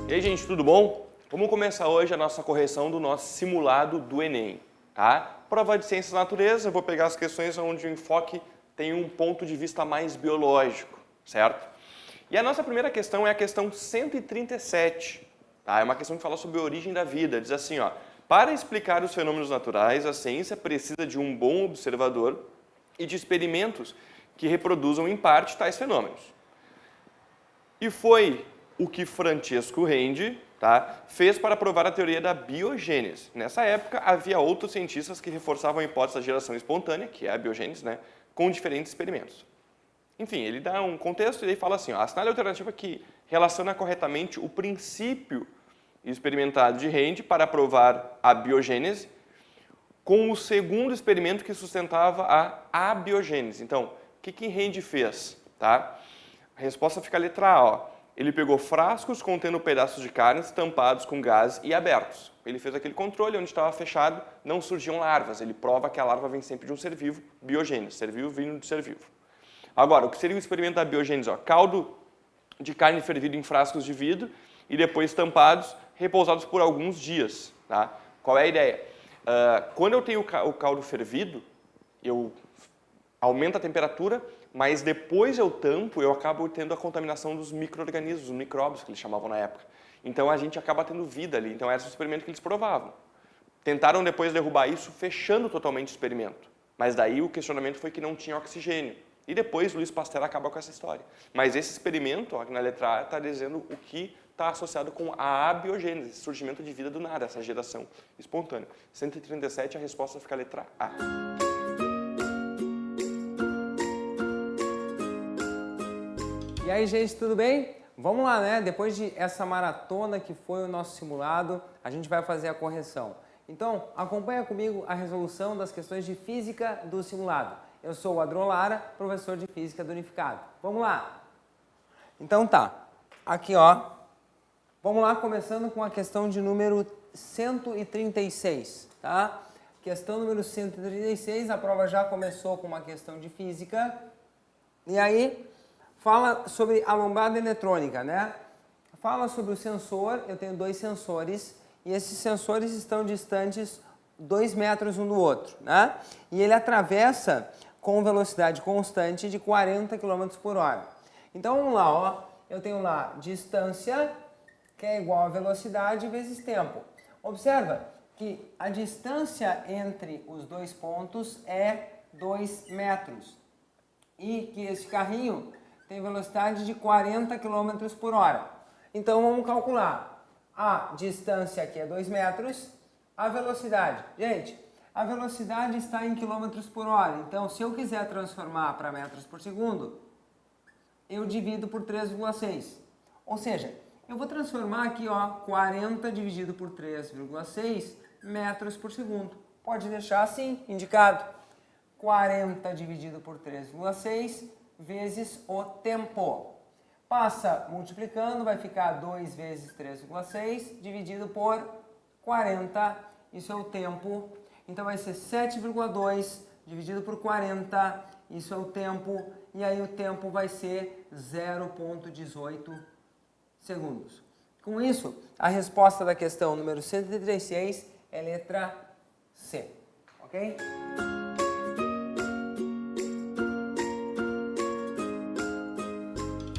E aí, gente, tudo bom? Vamos começar hoje a nossa correção do nosso simulado do Enem, tá? Prova de Ciências da Natureza, eu vou pegar as questões onde o enfoque tem um ponto de vista mais biológico, certo? E a nossa primeira questão é a questão 137, tá? É uma questão que fala sobre a origem da vida. Diz assim, ó, para explicar os fenômenos naturais, a ciência precisa de um bom observador e de experimentos que reproduzam em parte tais fenômenos. E foi o que Francesco Rende, tá, fez para provar a teoria da biogênese. Nessa época, havia outros cientistas que reforçavam a hipótese da geração espontânea, que é a biogênese, né, com diferentes experimentos. Enfim, ele dá um contexto e ele fala assim, ó, assinale a alternativa que relaciona corretamente o princípio experimentado de Rende para provar a biogênese com o segundo experimento que sustentava a abiogênese. Então, o que Rende fez? Tá? A resposta fica a letra A. Ó. Ele pegou frascos contendo pedaços de carne tampados com gás e abertos. Ele fez aquele controle onde estava fechado, não surgiam larvas. Ele prova que a larva vem sempre de um ser vivo, biogênese, ser vivo vindo de ser vivo. Agora, o que seria o experimento da biogênese? Ó, caldo de carne fervido em frascos de vidro e depois tampados, repousados por alguns dias. Tá? Qual é a ideia? Quando eu tenho o caldo fervido, eu aumento a temperatura, mas depois eu tampo, eu acabo tendo a contaminação dos micro-organismos, os micróbios que eles chamavam na época. Então a gente acaba tendo vida ali. Então esse é o experimento que eles provavam. Tentaram depois derrubar isso fechando totalmente o experimento. Mas daí o questionamento foi que não tinha oxigênio. E depois Louis Pasteur acaba com essa história. Mas esse experimento, ó, aqui na letra A, está dizendo o que está associado com a abiogênese, esse surgimento de vida do nada, essa geração espontânea. 137, a resposta fica a letra A. E aí, gente, tudo bem? Vamos lá, né? Depois de essa maratona que foi o nosso simulado, a gente vai fazer a correção. Então, acompanha comigo a resolução das questões de física do simulado. Eu sou o Adron Lara, professor de Física do Unificado. Vamos lá? Então tá. Aqui, ó. Vamos lá, começando com a questão de número 136, tá? Questão número 136, a prova já começou com uma questão de física. E aí, fala sobre a lombada eletrônica, né? Fala sobre o sensor, eu tenho dois sensores, e esses sensores estão distantes 2 metros um do outro, né? E ele atravessa com velocidade constante de 40 km por hora. Então, vamos lá, ó. Eu tenho lá distância, que é igual a velocidade vezes tempo. Observa que a distância entre os dois pontos é 2 metros. E que esse carrinho tem velocidade de 40 km por hora. Então, vamos calcular. A distância aqui é 2 metros, a velocidade. Gente, a velocidade está em quilômetros por hora. Então, se eu quiser transformar para metros por segundo, eu divido por 3,6. Ou seja, eu vou transformar aqui, ó, 40 dividido por 3,6 metros por segundo. Pode deixar assim, indicado. 40 dividido por 3,6 vezes o tempo. Passa multiplicando, vai ficar 2 vezes 3,6 dividido por 40. Isso é o tempo. Então vai ser 7,2 dividido por 40. Isso é o tempo. E aí o tempo vai ser 0,18 segundos. Com isso, a resposta da questão número 136 é letra C. Ok?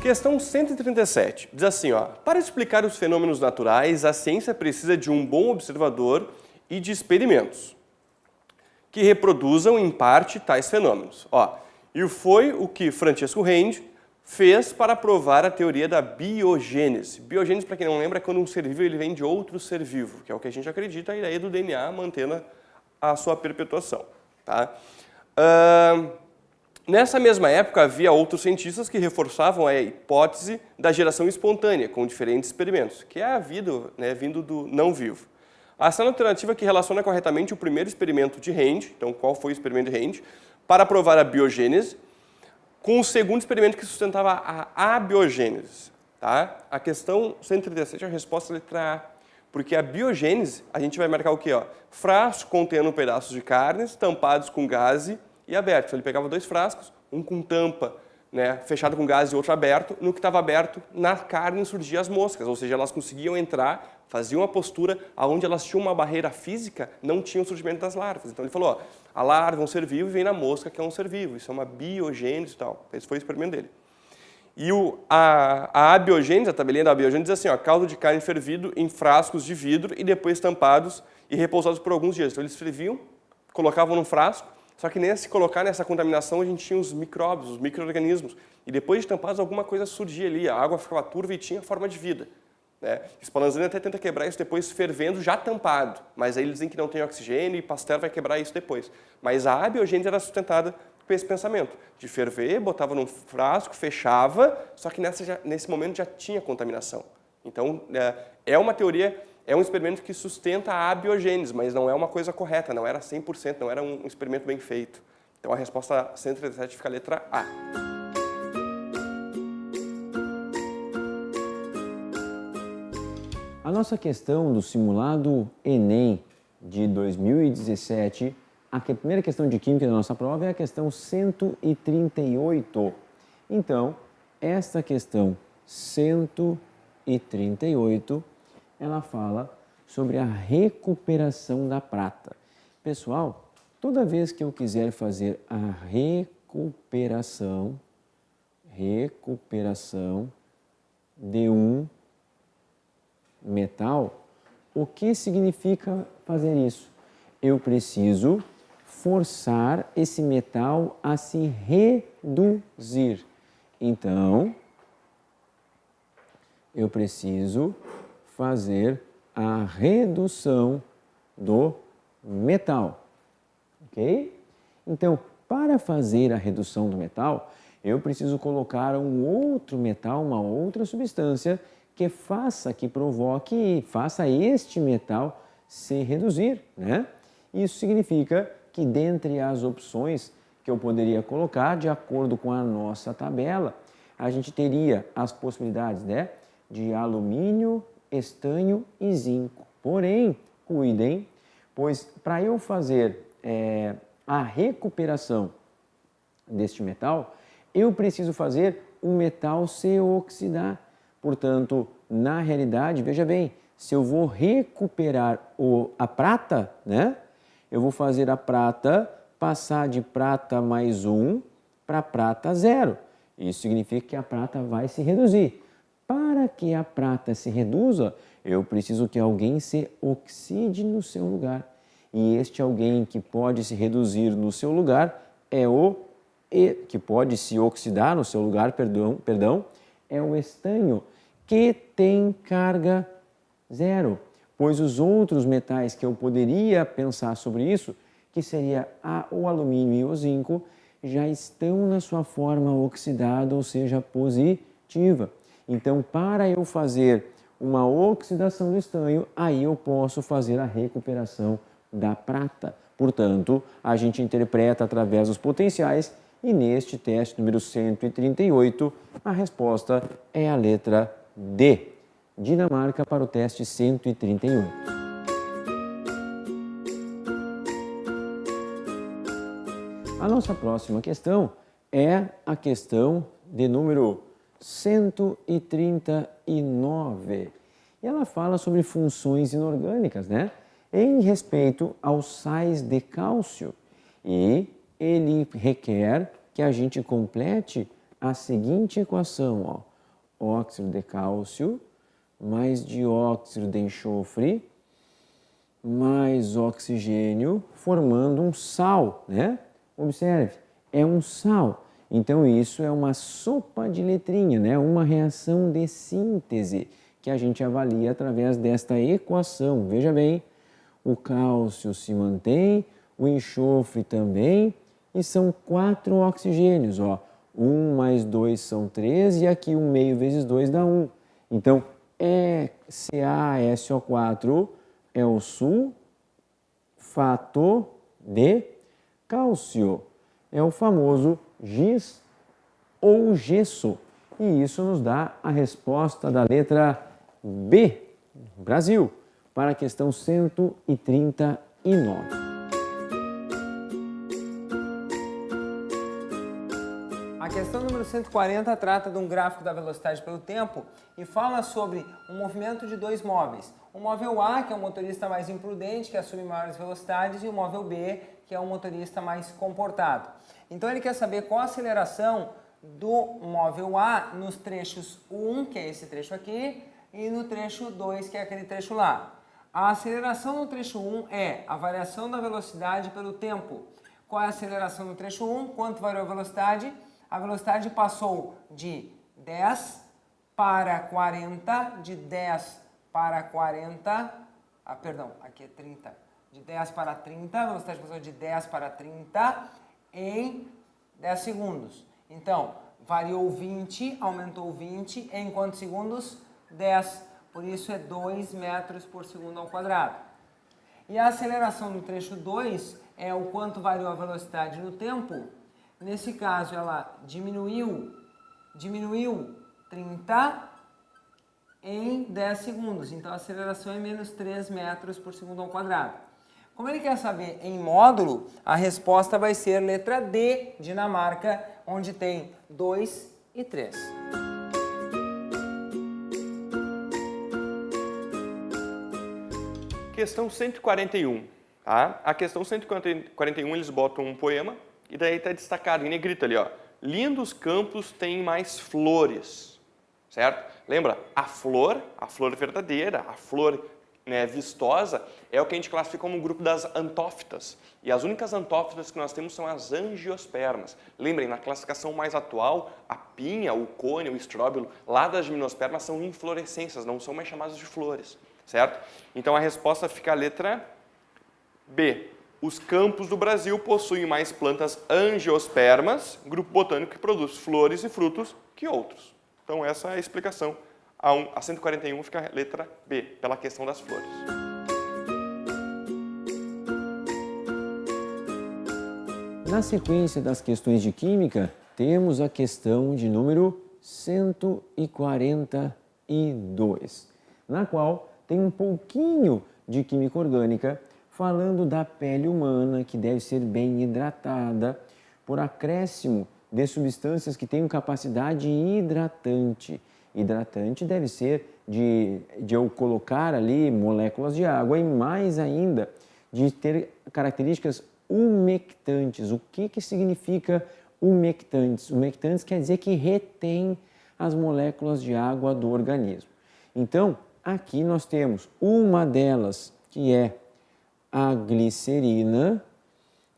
Questão 137. Diz assim, ó, para explicar os fenômenos naturais, a ciência precisa de um bom observador e de experimentos que reproduzam, em parte, tais fenômenos. Ó, e foi o que Francesco Rende fez para provar a teoria da biogênese. Biogênese, para quem não lembra, é quando um ser vivo ele vem de outro ser vivo, que é o que a gente acredita, a ideia do DNA mantendo a sua perpetuação. Tá? Nessa mesma época, havia outros cientistas que reforçavam a hipótese da geração espontânea, com diferentes experimentos, que é a vida, né, vindo do não vivo. A ação alternativa que relaciona corretamente o primeiro experimento de Rende, então qual foi o experimento de Rende, para provar a biogênese, com o segundo experimento que sustentava a abiogênese. Tá? A questão 137 é a resposta letra A, porque a biogênese, a gente vai marcar o quê? Ó? Frasco contendo pedaços de carnes, tampados com gaze e abertos. Ele pegava 2 frascos, um com tampa né, fechado com gás e outro aberto. No que estava aberto, na carne surgiam as moscas, ou seja, elas conseguiam entrar, faziam uma postura onde elas tinham uma barreira física, não tinha o surgimento das larvas. Então ele falou, ó, a larva é um ser vivo e vem na mosca que é um ser vivo, isso é uma biogênese e tal. Esse foi o experimento dele. E a abiogênese, a tabelinha da abiogênese diz assim, ó, caldo de carne fervido em frascos de vidro e depois tampados e repousados por alguns dias. Então eles ferviam, colocavam num frasco, só que nesse colocar nessa contaminação a gente tinha os micróbios, os micro-organismos. E depois de tampados alguma coisa surgia ali, a água ficava turva e tinha forma de vida. Né? Spallanzani até tenta quebrar isso depois fervendo já tampado, mas aí eles dizem que não tem oxigênio e Pasteur vai quebrar isso depois. Mas a abiogênese era sustentada com esse pensamento de ferver, botava num frasco, fechava, só que nesse momento já tinha contaminação. Então, é uma teoria, é um experimento que sustenta a abiogênese, mas não é uma coisa correta, não era 100%, não era um experimento bem feito. Então, a resposta 137 fica a letra A. A nossa questão do simulado Enem de 2017, a primeira questão de Química da nossa prova é a questão 138. Então, esta questão 138, ela fala sobre a recuperação da prata. Pessoal, toda vez que eu quiser fazer a recuperação de um metal, o que significa fazer isso? Eu preciso forçar esse metal a se reduzir. Então, eu preciso fazer a redução do metal, ok? Então, para fazer a redução do metal, eu preciso colocar um outro metal, uma outra substância que faça este metal se reduzir, né? Isso significa que dentre as opções que eu poderia colocar, de acordo com a nossa tabela, a gente teria as possibilidades, né, de alumínio, estanho e zinco. Porém, cuidem, pois para eu fazer a recuperação deste metal, eu preciso fazer o metal se oxidar. Portanto, na realidade, veja bem, se eu vou recuperar a prata, né? Eu vou fazer a prata passar de prata mais 1 para prata 0. Isso significa que a prata vai se reduzir. Para que a prata se reduza, eu preciso que alguém se oxide no seu lugar. E este alguém que pode se reduzir no seu lugar que pode se oxidar no seu lugar, é o estanho, que tem carga 0. Pois os outros metais que eu poderia pensar sobre isso, que seria o alumínio e o zinco, já estão na sua forma oxidada, ou seja, positiva. Então, para eu fazer uma oxidação do estanho, aí eu posso fazer a recuperação da prata. Portanto, a gente interpreta através dos potenciais e neste teste número 138, a resposta é a letra D. Dinamarca para o teste 138. A nossa próxima questão é a questão de número 139. E ela fala sobre funções inorgânicas, né? Em respeito aos sais de cálcio. E ele requer que a gente complete a seguinte equação, ó. Óxido de cálcio mais dióxido de enxofre, mais oxigênio, formando um sal, né? Observe, é um sal. Então, isso é uma sopa de letrinha, né? Uma reação de síntese que a gente avalia através desta equação. Veja bem, o cálcio se mantém, o enxofre também, e são 4 oxigênios, ó. 1 mais 2 são 3, e aqui 1 meio vezes 2 dá 1. Então, CaSO4 é o sulfato de cálcio. É o famoso giz ou gesso. E isso nos dá a resposta da letra B, Brasil, para a questão 139. A questão número 140 trata de um gráfico da velocidade pelo tempo e fala sobre um movimento de dois móveis. O móvel A, que é o motorista mais imprudente, que assume maiores velocidades, e o móvel B, que é o motorista mais comportado. Então ele quer saber qual a aceleração do móvel A nos trechos 1, que é esse trecho aqui, e no trecho 2, que é aquele trecho lá. A aceleração no trecho 1 é a variação da velocidade pelo tempo. Qual é a aceleração no trecho 1? Quanto variou a velocidade? A velocidade passou de 10 para 40, de 10 para 40, aqui é 30, de 10 para 30, a velocidade passou de 10 para 30 em 10 segundos. Então, variou 20, aumentou 20, em quantos segundos? 10, por isso é 2 metros por segundo ao quadrado. E a aceleração no trecho 2 é o quanto variou a velocidade no tempo. Nesse caso, ela diminuiu 30 em 10 segundos. Então, a aceleração é menos 3 metros por segundo ao quadrado. Como ele quer saber em módulo, a resposta vai ser letra D, Dinamarca, onde tem 2 e 3. Questão 141, tá? A questão 141 eles botam um poema e daí está destacado em negrito ali, ó. Lindos campos têm mais flores, certo? Lembra? A flor verdadeira, a flor, né, vistosa, é o que a gente classifica como um grupo das antófitas. E as únicas antófitas que nós temos são as angiospermas. Lembrem, na classificação mais atual, a pinha, o cone, o estróbilo, lá das gimnospermas são inflorescências, não são mais chamadas de flores. Certo? Então a resposta fica a letra B. Os campos do Brasil possuem mais plantas angiospermas, grupo botânico que produz flores e frutos, que outros. Então essa é a explicação. A 141 fica a letra B, pela questão das flores. Na sequência das questões de química, temos a questão de número 142, na qual tem um pouquinho de química orgânica, falando da pele humana, que deve ser bem hidratada por acréscimo de substâncias que tenham capacidade hidratante. Hidratante deve ser de eu colocar ali moléculas de água e mais ainda de ter características umectantes. O que significa umectantes? Umectantes quer dizer que retém as moléculas de água do organismo. Então, aqui nós temos uma delas, que é a glicerina,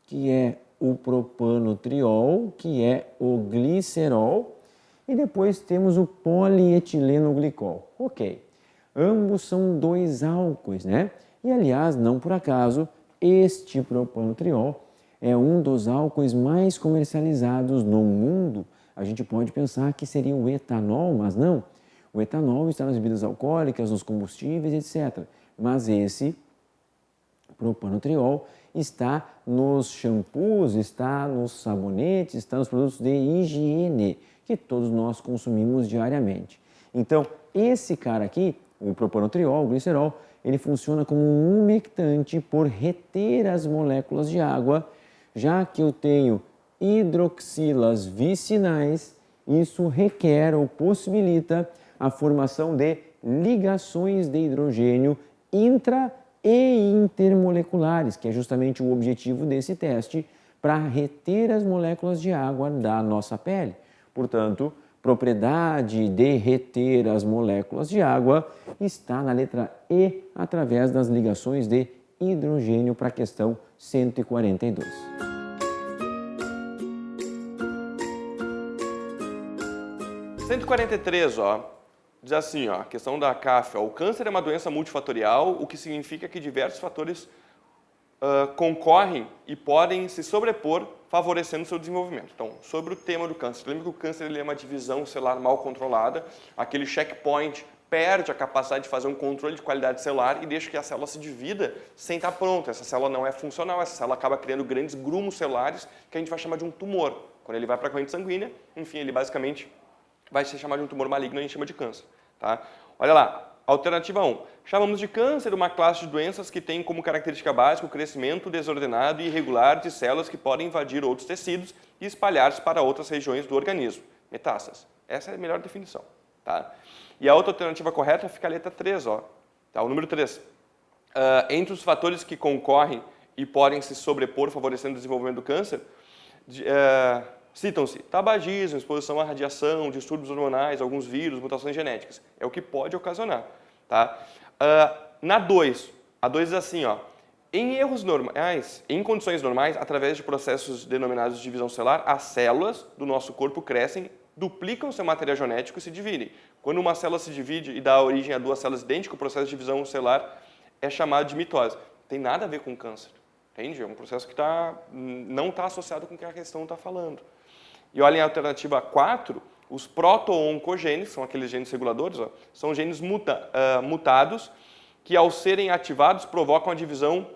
que é o propanotriol, que é o glicerol, e depois temos o polietilenoglicol. Ok, ambos são dois álcoois, né? E aliás, não por acaso, este propanotriol é um dos álcoois mais comercializados no mundo. A gente pode pensar que seria o etanol, mas não. O etanol está nas bebidas alcoólicas, nos combustíveis, etc. Mas esse propanotriol está nos shampoos, está nos sabonetes, está nos produtos de higiene que todos nós consumimos diariamente. Então, esse cara aqui, o propanotriol, o glicerol, ele funciona como um umectante por reter as moléculas de água, já que eu tenho hidroxilas vicinais, isso requer ou possibilita a formação de ligações de hidrogênio intra- e intermoleculares, que é justamente o objetivo desse teste, para reter as moléculas de água da nossa pele. Portanto, propriedade de reter as moléculas de água está na letra E, através das ligações de hidrogênio, para a questão 142. Diz assim, ó, a questão da CAF, ó, o câncer é uma doença multifatorial, o que significa que diversos fatores concorrem e podem se sobrepor, favorecendo o seu desenvolvimento. Então, sobre o tema do câncer, lembra que o câncer ele é uma divisão celular mal controlada, aquele checkpoint perde a capacidade de fazer um controle de qualidade celular e deixa que a célula se divida sem estar pronta. Essa célula não é funcional, essa célula acaba criando grandes grumos celulares que a gente vai chamar de um tumor. Quando ele vai para a corrente sanguínea, enfim, ele basicamente vai ser chamado de um tumor maligno e a gente chama de câncer. Tá? Olha lá, alternativa 1. Chamamos de câncer uma classe de doenças que tem como característica básica o crescimento desordenado e irregular de células que podem invadir outros tecidos e espalhar-se para outras regiões do organismo. metástase. Essa é a melhor definição. Tá? E a outra alternativa correta fica a letra 3, ó. Tá? O número 3. Entre os fatores que concorrem e podem se sobrepor, favorecendo o desenvolvimento do câncer, citam-se tabagismo, exposição à radiação, distúrbios hormonais, alguns vírus, mutações genéticas. É o que pode ocasionar. Tá? Na 2, a 2 diz assim, ó, em erros normais, em condições normais, através de processos denominados de divisão celular, as células do nosso corpo crescem, duplicam seu material genético e se dividem. Quando uma célula se divide e dá origem a duas células idênticas, o processo de divisão celular é chamado de mitose. Tem nada a ver com câncer, entende? É um processo que não está associado com o que a questão está falando. E olhem a alternativa 4, os proto-oncogenes, são aqueles genes reguladores, ó, são genes mutados que, ao serem ativados, provocam a divisão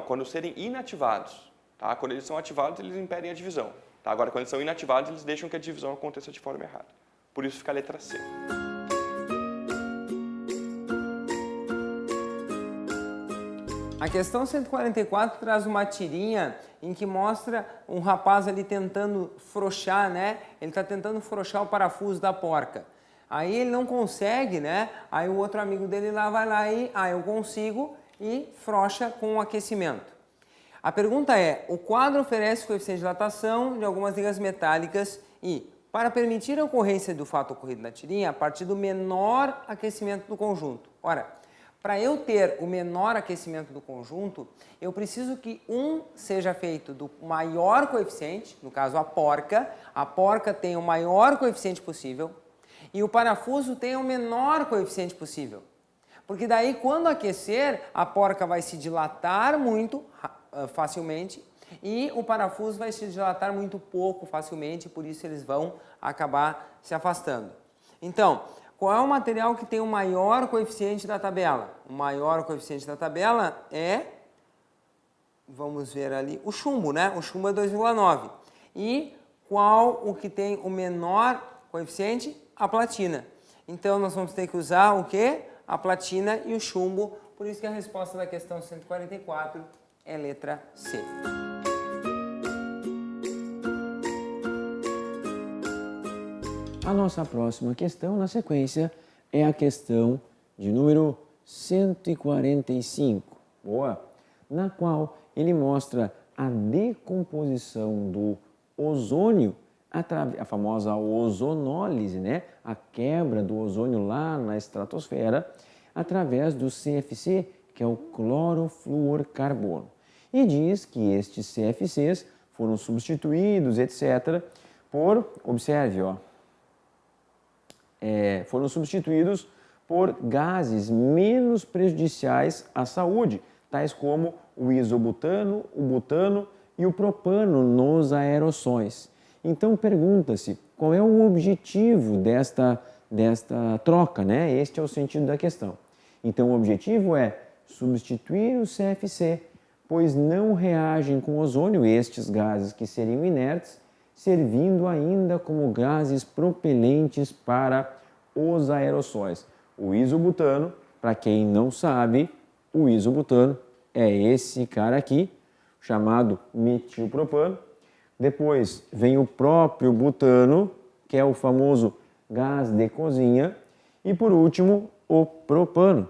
quando serem inativados. Tá? Quando eles são ativados, eles impedem a divisão. Tá? Agora, quando eles são inativados, eles deixam que a divisão aconteça de forma errada. Por isso fica a letra C. A questão 144 traz uma tirinha em que mostra um rapaz ali tentando frouxar, né? Ele está tentando frouxar o parafuso da porca. Aí ele não consegue, né? Aí o outro amigo dele vai lá e, eu consigo, e frouxa com o aquecimento. A pergunta é, o quadro oferece coeficiente de dilatação de algumas ligas metálicas e, para permitir a ocorrência do fato ocorrido na tirinha, a partir do menor aquecimento do conjunto. Ora, para eu ter o menor aquecimento do conjunto, eu preciso que um seja feito do maior coeficiente, no caso a porca tem o maior coeficiente possível, e o parafuso tem o menor coeficiente possível. Porque daí, quando aquecer, a porca vai se dilatar muito facilmente e o parafuso vai se dilatar muito pouco facilmente, por isso eles vão acabar se afastando. Então, qual é o material que tem o maior coeficiente da tabela? O maior coeficiente da tabela é, vamos ver ali, o chumbo, né? O chumbo é 2,9. E qual o que tem o menor coeficiente? A platina. Então, nós vamos ter que usar o quê? A platina e o chumbo, por isso que a resposta da questão 144 é letra C. A nossa próxima questão, na sequência, é a questão de número 145, na qual ele mostra a decomposição do ozônio, a famosa ozonólise, né? A quebra do ozônio lá na estratosfera, através do CFC, que é o clorofluorcarbono. E diz que estes CFCs foram substituídos, etc., observe, foram substituídos por gases menos prejudiciais à saúde, tais como o isobutano, o butano e o propano nos aerossóis. Então pergunta-se qual é o objetivo desta troca, né? Este é o sentido da questão. Então o objetivo é substituir o CFC, pois não reagem com ozônio estes gases que seriam inertes, servindo ainda como gases propelentes para os aerossóis. O isobutano, para quem não sabe, o isobutano é esse cara aqui, chamado metilpropano. Depois vem o próprio butano, que é o famoso gás de cozinha. E por último, o propano.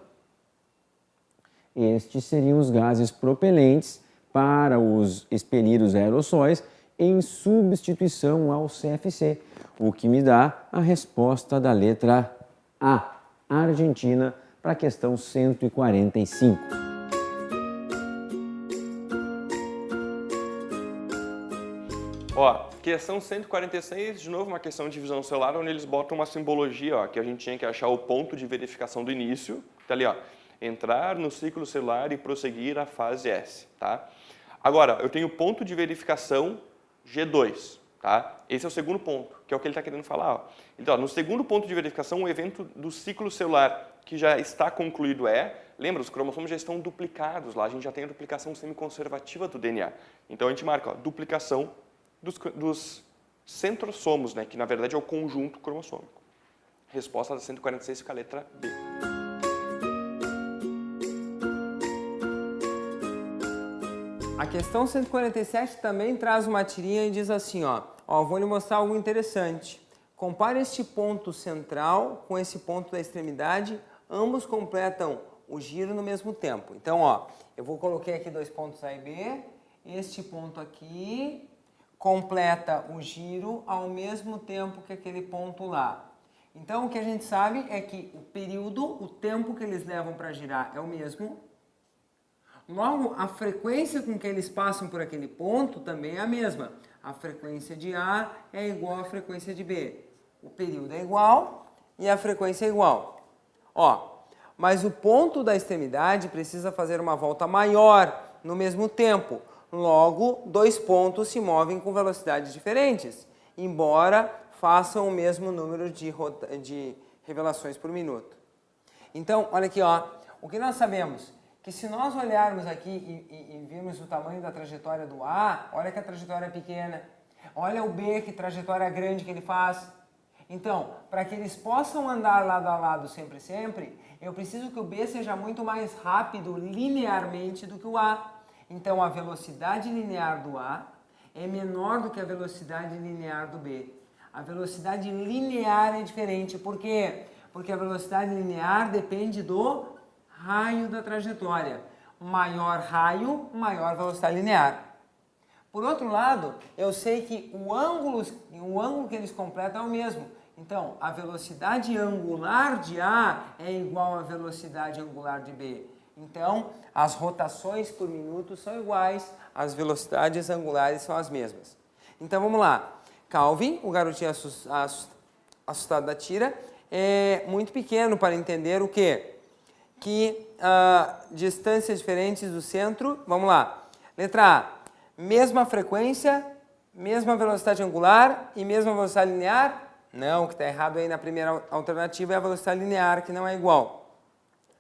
Estes seriam os gases propelentes para expelir os aerossóis em substituição ao CFC, o que me dá a resposta da letra A, Argentina, para a questão 145. Questão 146, de novo uma questão de divisão celular, onde eles botam uma simbologia, que a gente tinha que achar o ponto de verificação do início, tá ali, entrar no ciclo celular e prosseguir a fase S, tá? Agora, eu tenho ponto de verificação G2, tá? Esse é o segundo ponto, que é o que ele está querendo falar, Então, no segundo ponto de verificação, o evento do ciclo celular que já está concluído lembra, os cromossomos já estão duplicados lá, a gente já tem a duplicação semiconservativa do DNA. Então, a gente marca, duplicação dos centrosomos, né, que na verdade é o conjunto cromossômico. Resposta da 146 fica a letra B. A questão 147 também traz uma tirinha e diz assim, Ó, vou lhe mostrar algo interessante. Compare este ponto central com esse ponto da extremidade, ambos completam o giro no mesmo tempo. Então, ó, eu vou colocar aqui dois pontos A e B, este ponto aqui completa o giro ao mesmo tempo que aquele ponto lá. Então, o que a gente sabe é que o período, o tempo que eles levam para girar é o mesmo. Logo, a frequência com que eles passam por aquele ponto também é a mesma. A frequência de A é igual à frequência de B. O período é igual e a frequência é igual. Ó, mas o ponto da extremidade precisa fazer uma volta maior no mesmo tempo. Logo, dois pontos se movem com velocidades diferentes, embora façam o mesmo número de revelações por minuto. Então, olha aqui, ó, o que nós sabemos? Que se nós olharmos aqui e virmos o tamanho da trajetória do A, olha que a trajetória é pequena. Olha o B, que trajetória grande que ele faz. Então, para que eles possam andar lado a lado sempre, eu preciso que o B seja muito mais rápido linearmente do que o A. Então, a velocidade linear do A é menor do que a velocidade linear do B. A velocidade linear é diferente. Por quê? Porque a velocidade linear depende do raio da trajetória. Maior raio, maior velocidade linear. Por outro lado, eu sei que o ângulo que eles completam é o mesmo. Então, a velocidade angular de A é igual à velocidade angular de B. Então, as rotações por minuto são iguais, as velocidades angulares são as mesmas. Então, vamos lá. Calvin, o garotinho assustado da tira, é muito pequeno para entender o quê? Que distâncias diferentes do centro, vamos lá. Letra A, mesma frequência, mesma velocidade angular e mesma velocidade linear? Não, o que está errado aí na primeira alternativa é a velocidade linear, que não é igual.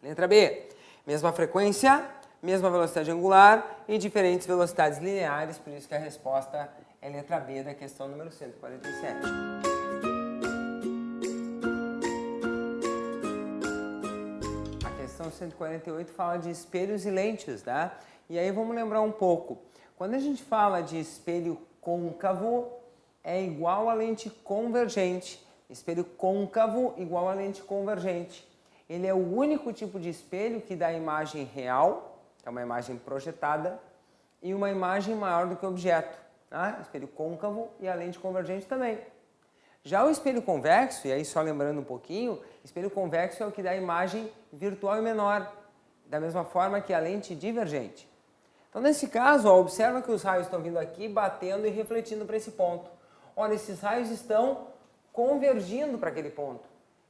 Letra B, mesma frequência, mesma velocidade angular e diferentes velocidades lineares, por isso que a resposta é letra B da questão número 147. A questão 148 fala de espelhos e lentes, tá? E aí vamos lembrar um pouco. Quando a gente fala de espelho côncavo, é igual a lente convergente. Espelho côncavo igual a lente convergente. Ele é o único tipo de espelho que dá imagem real, é uma imagem projetada, e uma imagem maior do que o objeto. Tá? Espelho côncavo e a lente convergente também. Já o espelho convexo, e aí só lembrando um pouquinho, espelho convexo é o que dá imagem virtual e menor, da mesma forma que a lente divergente. Então, nesse caso, ó, observa que os raios estão vindo aqui, batendo e refletindo para esse ponto. Olha, esses raios estão convergindo para aquele ponto.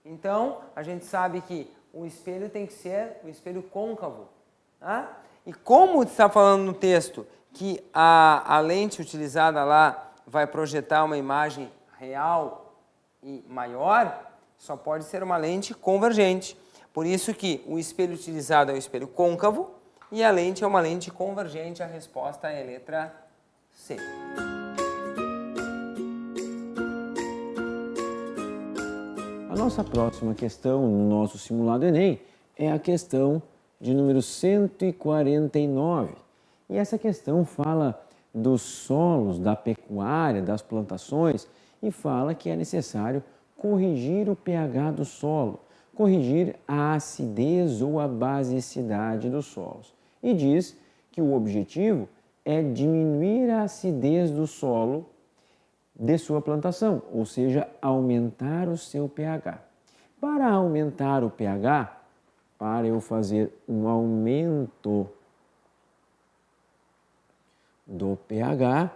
Então, a gente sabe que o espelho tem que ser o espelho côncavo. Tá? E como está falando no texto que a lente utilizada lá vai projetar uma imagem real e maior, só pode ser uma lente convergente. Por isso que o espelho utilizado é o espelho côncavo e a lente é uma lente convergente. A resposta é a letra C. A nossa próxima questão no nosso simulado Enem é a questão de número 149. E essa questão fala dos solos, da pecuária, das plantações e fala que é necessário corrigir o pH do solo, corrigir a acidez ou a basicidade dos solos. E diz que o objetivo é diminuir a acidez do solo de sua plantação, ou seja, aumentar o seu pH. Para aumentar o pH, para eu fazer um aumento do pH,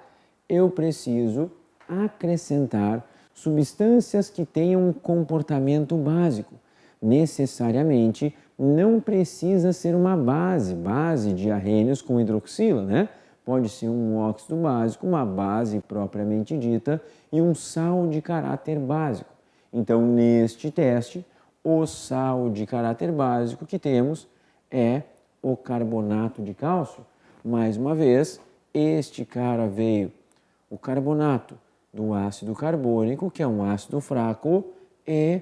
eu preciso acrescentar substâncias que tenham um comportamento básico. Necessariamente não precisa ser uma base de arrênios com hidroxila, né? Pode ser um óxido básico, uma base propriamente dita e um sal de caráter básico. Então, neste teste, o sal de caráter básico que temos é o carbonato de cálcio. Mais uma vez, este cara veio o carbonato do ácido carbônico, que é um ácido fraco, e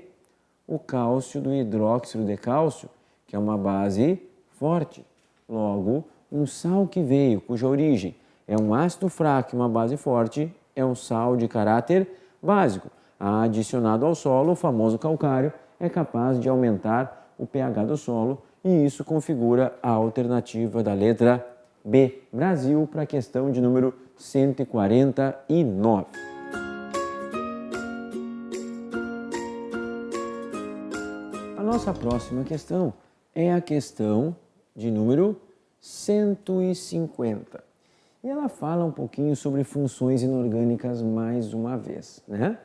o cálcio do hidróxido de cálcio, que é uma base forte. Logo, um sal que veio, cuja origem é um ácido fraco e uma base forte, é um sal de caráter básico. Adicionado ao solo, o famoso calcário é capaz de aumentar o pH do solo e isso configura a alternativa da letra B, Brasil, para a questão de número 149. A nossa próxima questão é a questão de número 150. E ela fala um pouquinho sobre funções inorgânicas mais uma vez, né?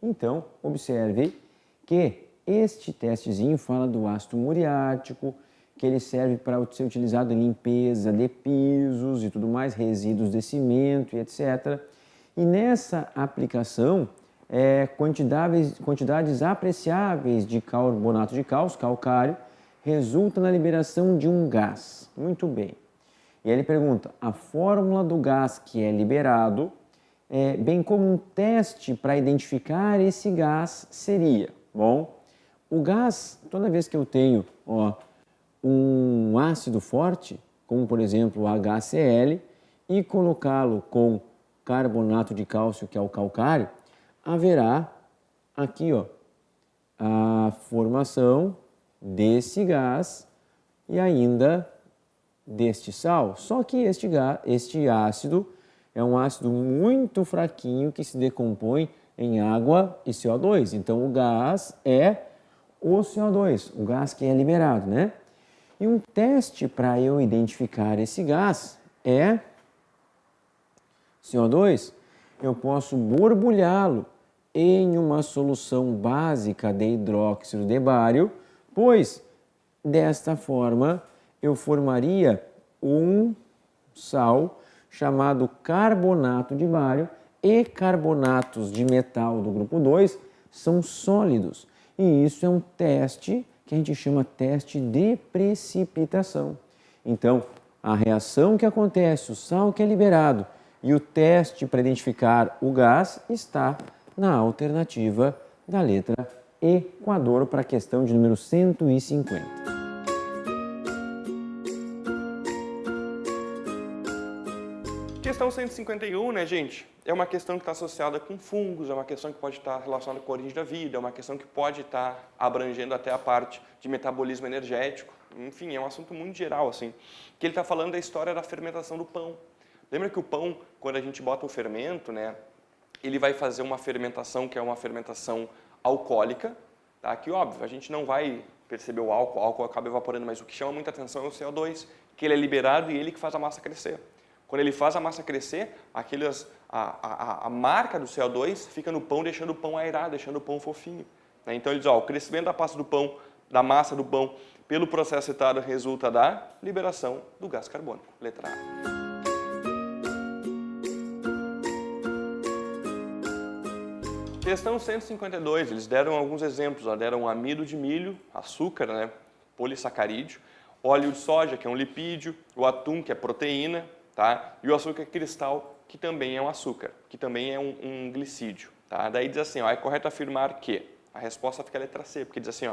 Então, observe que este testezinho fala do ácido muriático, que ele serve para ser utilizado em limpeza de pisos e tudo mais, resíduos de cimento e etc. E nessa aplicação, quantidades apreciáveis de carbonato de cálcio, calcário, resulta na liberação de um gás. Muito bem. E aí ele pergunta, a fórmula do gás que é liberado, bem como um teste para identificar esse gás seria, bom, o gás, toda vez que eu tenho um ácido forte, como por exemplo o HCl, e colocá-lo com carbonato de cálcio, que é o calcário, haverá aqui a formação desse gás e ainda deste sal. Só que este ácido é um ácido muito fraquinho que se decompõe em água e CO2. Então o gás é o CO2, o gás que é liberado, né? E um teste para eu identificar esse gás é CO2. Eu posso borbulhá-lo em uma solução básica de hidróxido de bário, pois desta forma eu formaria um sal chamado carbonato de bário e carbonatos de metal do grupo 2 são sólidos. E isso é um teste que a gente chama teste de precipitação. Então, a reação que acontece, o sal que é liberado e o teste para identificar o gás está na alternativa da letra Equador para a questão de número 150. Questão 151, né, gente? É uma questão que está associada com fungos, é uma questão que pode estar relacionada com a origem da vida, é uma questão que pode estar abrangendo até a parte de metabolismo energético. Enfim, é um assunto muito geral, assim. Que ele está falando da história da fermentação do pão. Lembra que o pão, quando a gente bota o fermento, né, ele vai fazer uma fermentação que é uma fermentação alcoólica, tá? Que, óbvio, a gente não vai perceber o álcool acaba evaporando, mas o que chama muita atenção é o CO2, que ele é liberado e ele que faz a massa crescer. Quando ele faz a massa crescer, a marca do CO2 fica no pão, deixando o pão aerado, deixando o pão fofinho. Né? Então ele diz, o crescimento da pasta do pão, da massa do pão, pelo processo citado, resulta da liberação do gás carbônico. Letra A. Questão 152, eles deram alguns exemplos, deram amido de milho, açúcar, né, polissacarídeo, óleo de soja, que é um lipídio, o atum, que é proteína, tá? E o açúcar cristal, que também é um açúcar, que também é um glicídio. Tá? Daí diz assim, é correto afirmar que, a resposta fica a letra C, porque diz assim,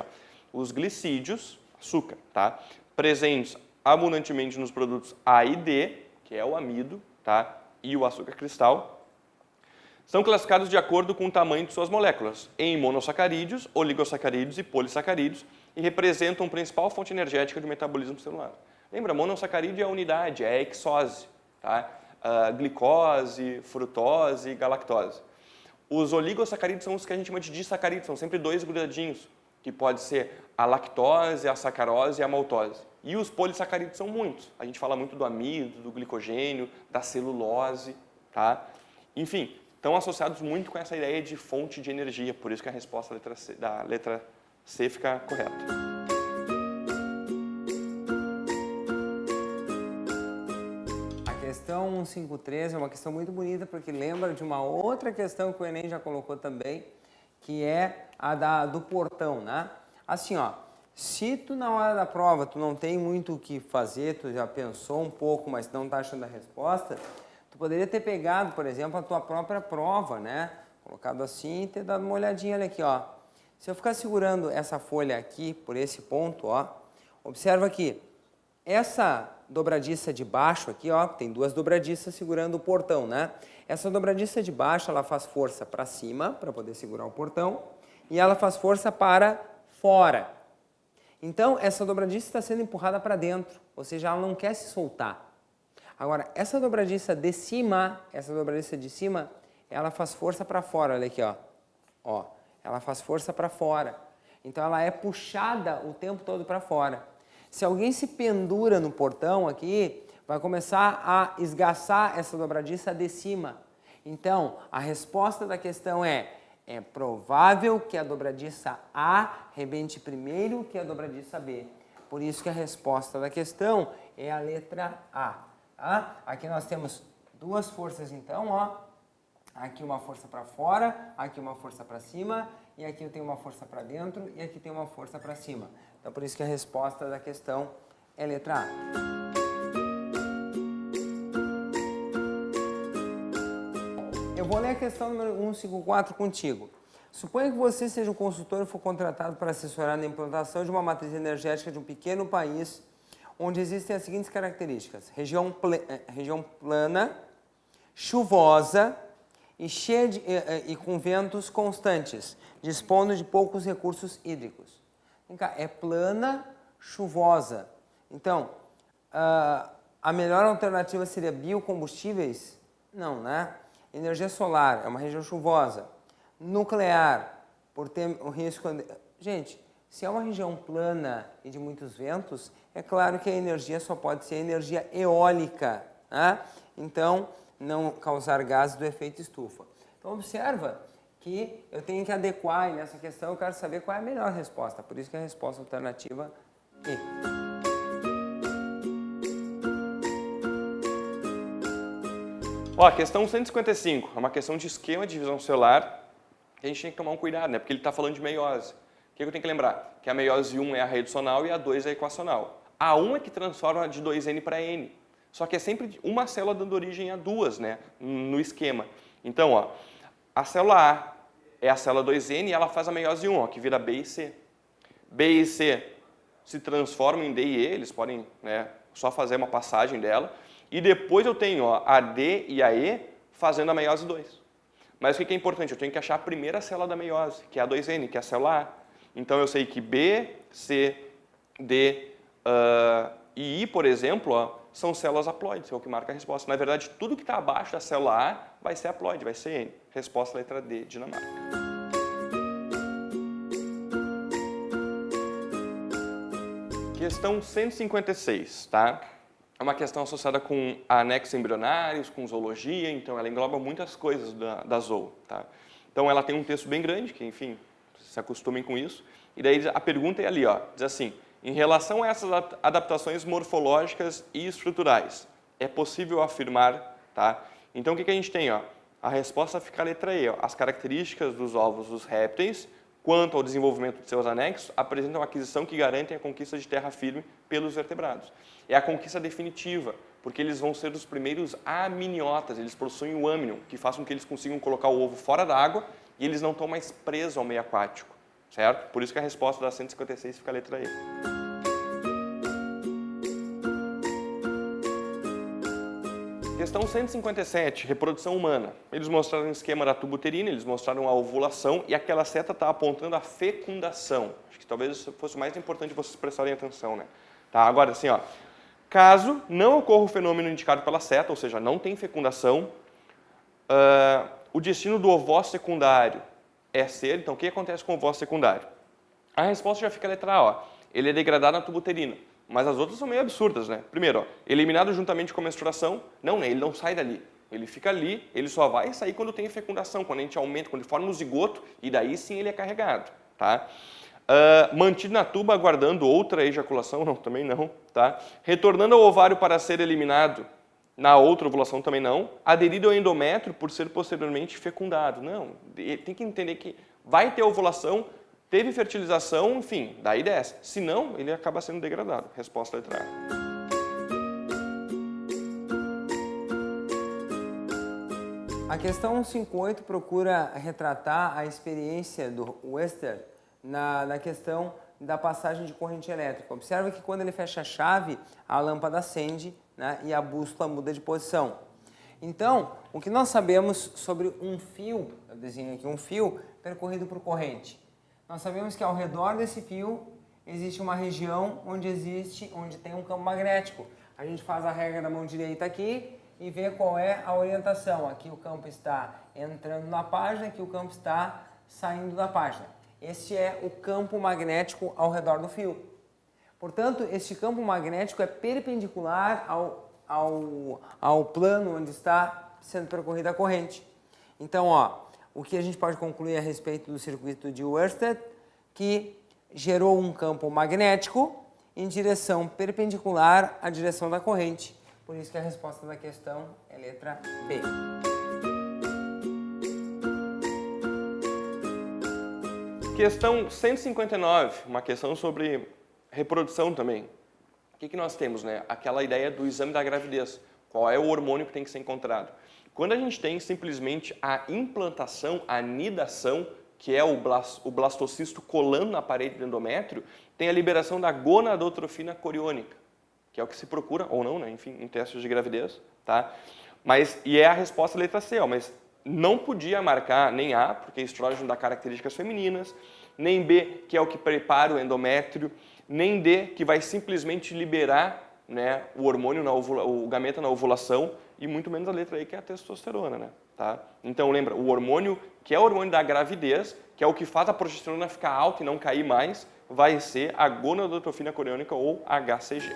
os glicídios, açúcar, tá? Presentes abundantemente nos produtos A e D, que é o amido, tá? E o açúcar cristal, são classificados de acordo com o tamanho de suas moléculas, em monossacarídeos, oligosacarídeos e polissacarídeos, e representam a principal fonte energética do metabolismo celular. Lembra, monossacarídeo é a unidade, é a hexose, tá? Glicose, frutose e galactose. Os oligosacarídeos são os que a gente chama de disacarídeos, são sempre dois grudadinhos, que pode ser a lactose, a sacarose e a maltose. E os polissacarídeos são muitos. A gente fala muito do amido, do glicogênio, da celulose, tá? Enfim, estão associados muito com essa ideia de fonte de energia, por isso que a resposta da letra C fica correta. A questão 153 é uma questão muito bonita, porque lembra de uma outra questão que o Enem já colocou também, que é a do portão, né? Assim, se tu na hora da prova tu não tem muito o que fazer, tu já pensou um pouco, mas não tá achando a resposta, tu poderia ter pegado, por exemplo, a tua própria prova, né? Colocado assim e ter dado uma olhadinha, olha aqui, Se eu ficar segurando essa folha aqui, por esse ponto, observa aqui. essa dobradiça de baixo aqui, ó, tem duas dobradiças segurando o portão, né? Essa dobradiça de baixo, ela faz força para cima, para poder segurar o portão, e ela faz força para fora. Então, essa dobradiça está sendo empurrada para dentro, ou seja, ela não quer se soltar. Agora, essa dobradiça de cima, ela faz força para fora, olha aqui, ó. Ela faz força para fora. Então, ela é puxada o tempo todo para fora. Se alguém se pendura no portão aqui, vai começar a esgaçar essa dobradiça de cima. Então, a resposta da questão é provável que a dobradiça A rebente primeiro que a dobradiça B. Por isso que a resposta da questão é a letra A. Tá? Aqui nós temos duas forças, então, ó. Aqui uma força para fora, aqui uma força para cima, e aqui eu tenho uma força para dentro, e aqui tem uma força para cima. Então, por isso que a resposta da questão é letra A. Eu vou ler a questão número 154 contigo. Suponha que você seja um consultor e for contratado para assessorar na implantação de uma matriz energética de um pequeno país, onde existem as seguintes características: região plana, chuvosa e cheia e com ventos constantes, dispondo de poucos recursos hídricos. Vem cá, é plana, chuvosa. Então, a melhor alternativa seria biocombustíveis? Não, né? Energia solar, é uma região chuvosa. Nuclear, por ter o risco... Gente, se é uma região plana e de muitos ventos, é claro que a energia só pode ser energia eólica, né? Então, não causar gases do efeito estufa. Então, observa que eu tenho que adequar, e nessa questão eu quero saber qual é a melhor resposta. Por isso que a resposta alternativa é E. Ó, questão 155, é uma questão de esquema de divisão celular, que a gente tem que tomar um cuidado, né? Porque ele está falando de meiose. O que eu tenho que lembrar? Que a meiose 1 é a reducional e a 2 é a equacional. A 1 é que transforma de 2N para N. Só que é sempre uma célula dando origem a duas, né? No esquema. Então, ó, a célula A é a célula 2N e ela faz a meiose 1, ó, que vira B e C. B e C se transformam em D e E, eles podem, né, só fazer uma passagem dela. E depois eu tenho, ó, a D e a E fazendo a meiose 2. Mas o que é importante? Eu tenho que achar a primeira célula da meiose, que é a 2N, que é a célula A. Então eu sei que B, C, D e I, por exemplo, ó, são células haploides, é o que marca a resposta. Na verdade, tudo que está abaixo da célula A vai ser haploide, vai ser N. Resposta letra D, Dinamarca. Questão 156, tá? É uma questão associada com anexos embrionários, com zoologia, então ela engloba muitas coisas da zoo, tá? Então ela tem um texto bem grande, que enfim, se acostumem com isso. E daí a pergunta é ali, ó, diz assim: em relação a essas adaptações morfológicas e estruturais, é possível afirmar, tá? Então o que a gente tem, ó? A resposta fica a letra E, ó. As características dos ovos dos répteis, quanto ao desenvolvimento de seus anexos, apresentam aquisição que garante a conquista de terra firme pelos vertebrados. É a conquista definitiva, porque eles vão ser os primeiros aminiotas, eles possuem o âmnion, que faz com que eles consigam colocar o ovo fora da água e eles não estão mais presos ao meio aquático, certo? Por isso que a resposta da 156 fica a letra E. Questão 157, reprodução humana. Eles mostraram o esquema da tuba uterina, eles mostraram a ovulação e aquela seta está apontando a fecundação. Acho que talvez isso fosse o mais importante vocês prestarem atenção, né? Tá, agora assim, ó. Caso não ocorra o fenômeno indicado pela seta, ou seja, não tem fecundação, o destino do ovócito secundário é ser. Então, o que acontece com o ovócito secundário? A resposta já fica a letra A, ó. Ele é degradado na tuba uterina. Mas as outras são meio absurdas, né? Primeiro, ó, eliminado juntamente com a menstruação. Não, né? Ele não sai dali. Ele fica ali, ele só vai sair quando tem fecundação, quando a gente aumenta, quando forma um zigoto, e daí sim ele é carregado, tá? Mantido na tuba, aguardando outra ejaculação, não, também não, tá? Retornando ao ovário para ser eliminado, na outra ovulação também não. Aderido ao endométrio por ser posteriormente fecundado. Não, tem que entender que vai ter ovulação, teve fertilização, enfim, daí desce. Se não, ele acaba sendo degradado. Resposta letra A. A questão 158 procura retratar a experiência do Wester na questão da passagem de corrente elétrica. Observa que quando ele fecha a chave, a lâmpada acende, né, e a bússola muda de posição. Então, o que nós sabemos sobre um fio, eu desenho aqui um fio percorrido por corrente. Nós sabemos que ao redor desse fio existe uma região onde tem um campo magnético. A gente faz a regra da mão direita aqui e vê qual é a orientação. Aqui o campo está entrando na página, aqui o campo está saindo da página. Este é o campo magnético ao redor do fio. Portanto, este campo magnético é perpendicular ao plano onde está sendo percorrida a corrente. Então, o que a gente pode concluir a respeito do circuito de Ørsted, que gerou um campo magnético em direção perpendicular à direção da corrente. Por isso que a resposta da questão é letra B. Questão 159, uma questão sobre reprodução também. O que nós temos, né? Aquela ideia do exame da gravidez. Qual é o hormônio que tem que ser encontrado? Quando a gente tem simplesmente a implantação, a nidação, que é o blastocisto colando na parede do endométrio, tem a liberação da gonadotrofina coriônica, que é o que se procura, ou não, né? Enfim, em testes de gravidez, tá? E é a resposta letra C, mas não podia marcar nem A, porque estrógeno dá características femininas, nem B, que é o que prepara o endométrio, nem D, que vai simplesmente liberar, né, o hormônio, o gameta na ovulação, e muito menos a letra E, que é a testosterona, né? Tá? Então lembra, o hormônio, que é o hormônio da gravidez, que é o que faz a progesterona ficar alta e não cair mais, vai ser a gonadotrofina coriônica ou HCG.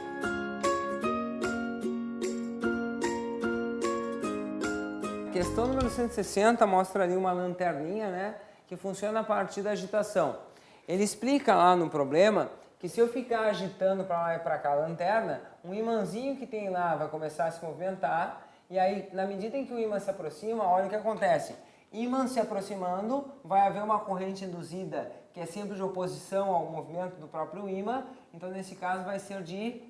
Questão número 160 mostra ali uma lanterninha, né, que funciona a partir da agitação. Ele explica lá no problema que se eu ficar agitando para lá e para cá a lanterna, um imãzinho que tem lá vai começar a se movimentar, e aí, na medida em que o ímã se aproxima, olha o que acontece. Ímã se aproximando, vai haver uma corrente induzida que é sempre de oposição ao movimento do próprio ímã, então nesse caso vai ser de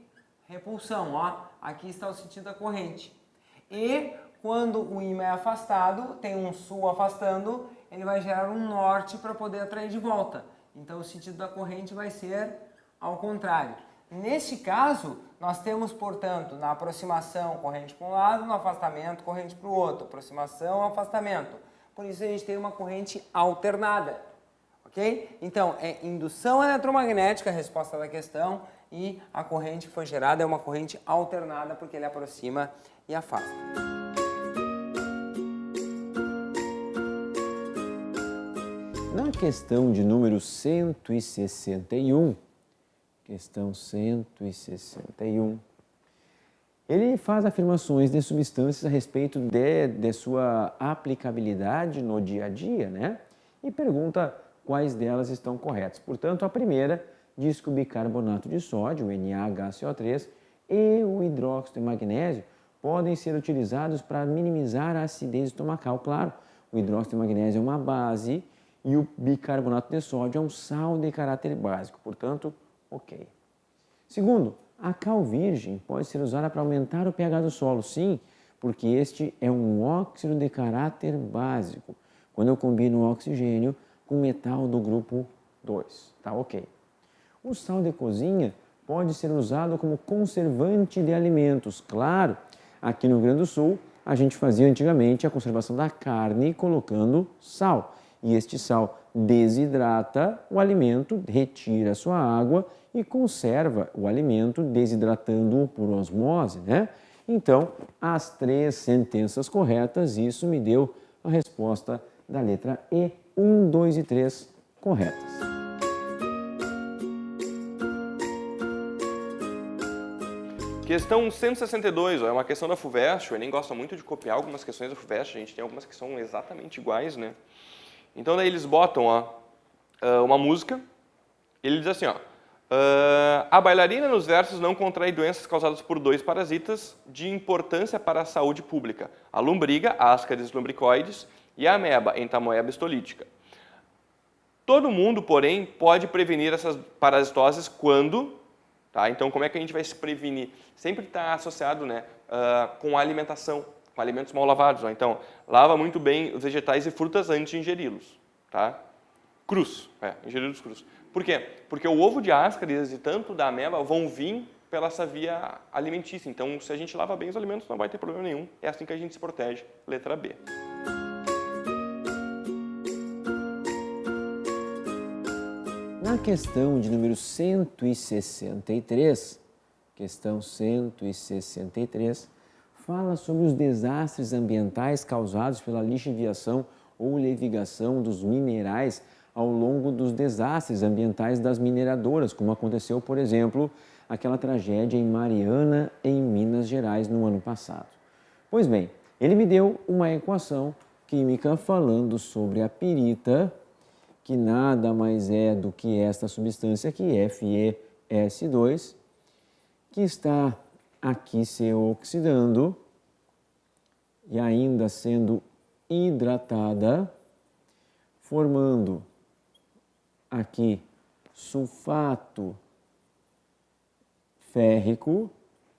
repulsão, aqui está o sentido da corrente. E quando o ímã é afastado, tem um sul afastando, ele vai gerar um norte para poder atrair de volta. Então o sentido da corrente vai ser ao contrário. Nesse caso, nós temos, portanto, na aproximação, corrente para um lado, no afastamento, corrente para o outro. Aproximação, afastamento. Por isso a gente tem uma corrente alternada. Ok? Então, é indução eletromagnética a resposta da questão, e a corrente que foi gerada é uma corrente alternada, porque ele aproxima e afasta. Na questão de número 161, questão 161, ele faz afirmações de substâncias a respeito de sua aplicabilidade no dia a dia, né? E pergunta quais delas estão corretas. Portanto, a primeira diz que o bicarbonato de sódio, o NaHCO3, e o hidróxido de magnésio podem ser utilizados para minimizar a acidez estomacal. Claro, o hidróxido de magnésio é uma base e o bicarbonato de sódio é um sal de caráter básico. Portanto, ok. Segundo, a cal virgem pode ser usada para aumentar o pH do solo. Sim, porque este é um óxido de caráter básico, quando eu combino o oxigênio com metal do grupo 2. Tá ok. O sal de cozinha pode ser usado como conservante de alimentos. Claro, aqui no Rio Grande do Sul, a gente fazia antigamente a conservação da carne colocando sal. E este sal desidrata o alimento, retira a sua água e conserva o alimento desidratando-o por osmose, né? Então, as 3 sentenças corretas, isso me deu a resposta da letra E, 1, 2 e 3 corretas. Questão 162, é uma questão da FUVEST, o Enem gosta muito de copiar algumas questões da FUVEST, a gente tem algumas que são exatamente iguais, né? Então daí eles botam uma música, ele diz assim, a bailarina nos versos não contrai doenças causadas por 2 parasitas de importância para a saúde pública, a lombriga, Ascaris lumbricoides, e a ameba, Entamoeba histolítica. Todo mundo, porém, pode prevenir essas parasitoses quando, tá? Então como é que a gente vai se prevenir? Sempre está associado, né, com a alimentação, com alimentos mal lavados. Então, lava muito bem os vegetais e frutas antes de ingeri-los. Tá? Crus, ingeridos crus. Por quê? Porque o ovo de ascaris e tanto da ameba vão vir pela essa via alimentícia. Então, se a gente lava bem os alimentos, não vai ter problema nenhum. É assim que a gente se protege. Letra B. Na questão de número 163, questão 163, fala sobre os desastres ambientais causados pela lixiviação ou levigação dos minerais ao longo dos desastres ambientais das mineradoras, como aconteceu, por exemplo, aquela tragédia em Mariana, em Minas Gerais, no ano passado. Pois bem, ele me deu uma equação química falando sobre a pirita, que nada mais é do que esta substância aqui, FeS2, que está aqui se oxidando e ainda sendo hidratada, formando aqui sulfato férrico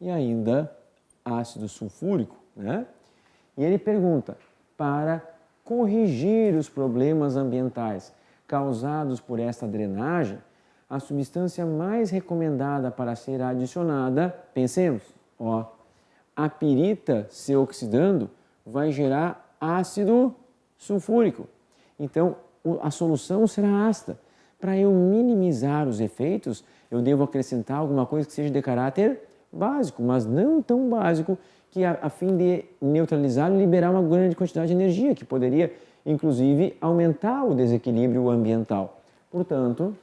e ainda ácido sulfúrico, né? E ele pergunta, para corrigir os problemas ambientais causados por esta drenagem, a substância mais recomendada para ser adicionada, pensemos, a pirita se oxidando vai gerar ácido sulfúrico. Então, a solução será ácida. Para eu minimizar os efeitos, eu devo acrescentar alguma coisa que seja de caráter básico, mas não tão básico que a fim de neutralizar e liberar uma grande quantidade de energia, que poderia, inclusive, aumentar o desequilíbrio ambiental. Portanto,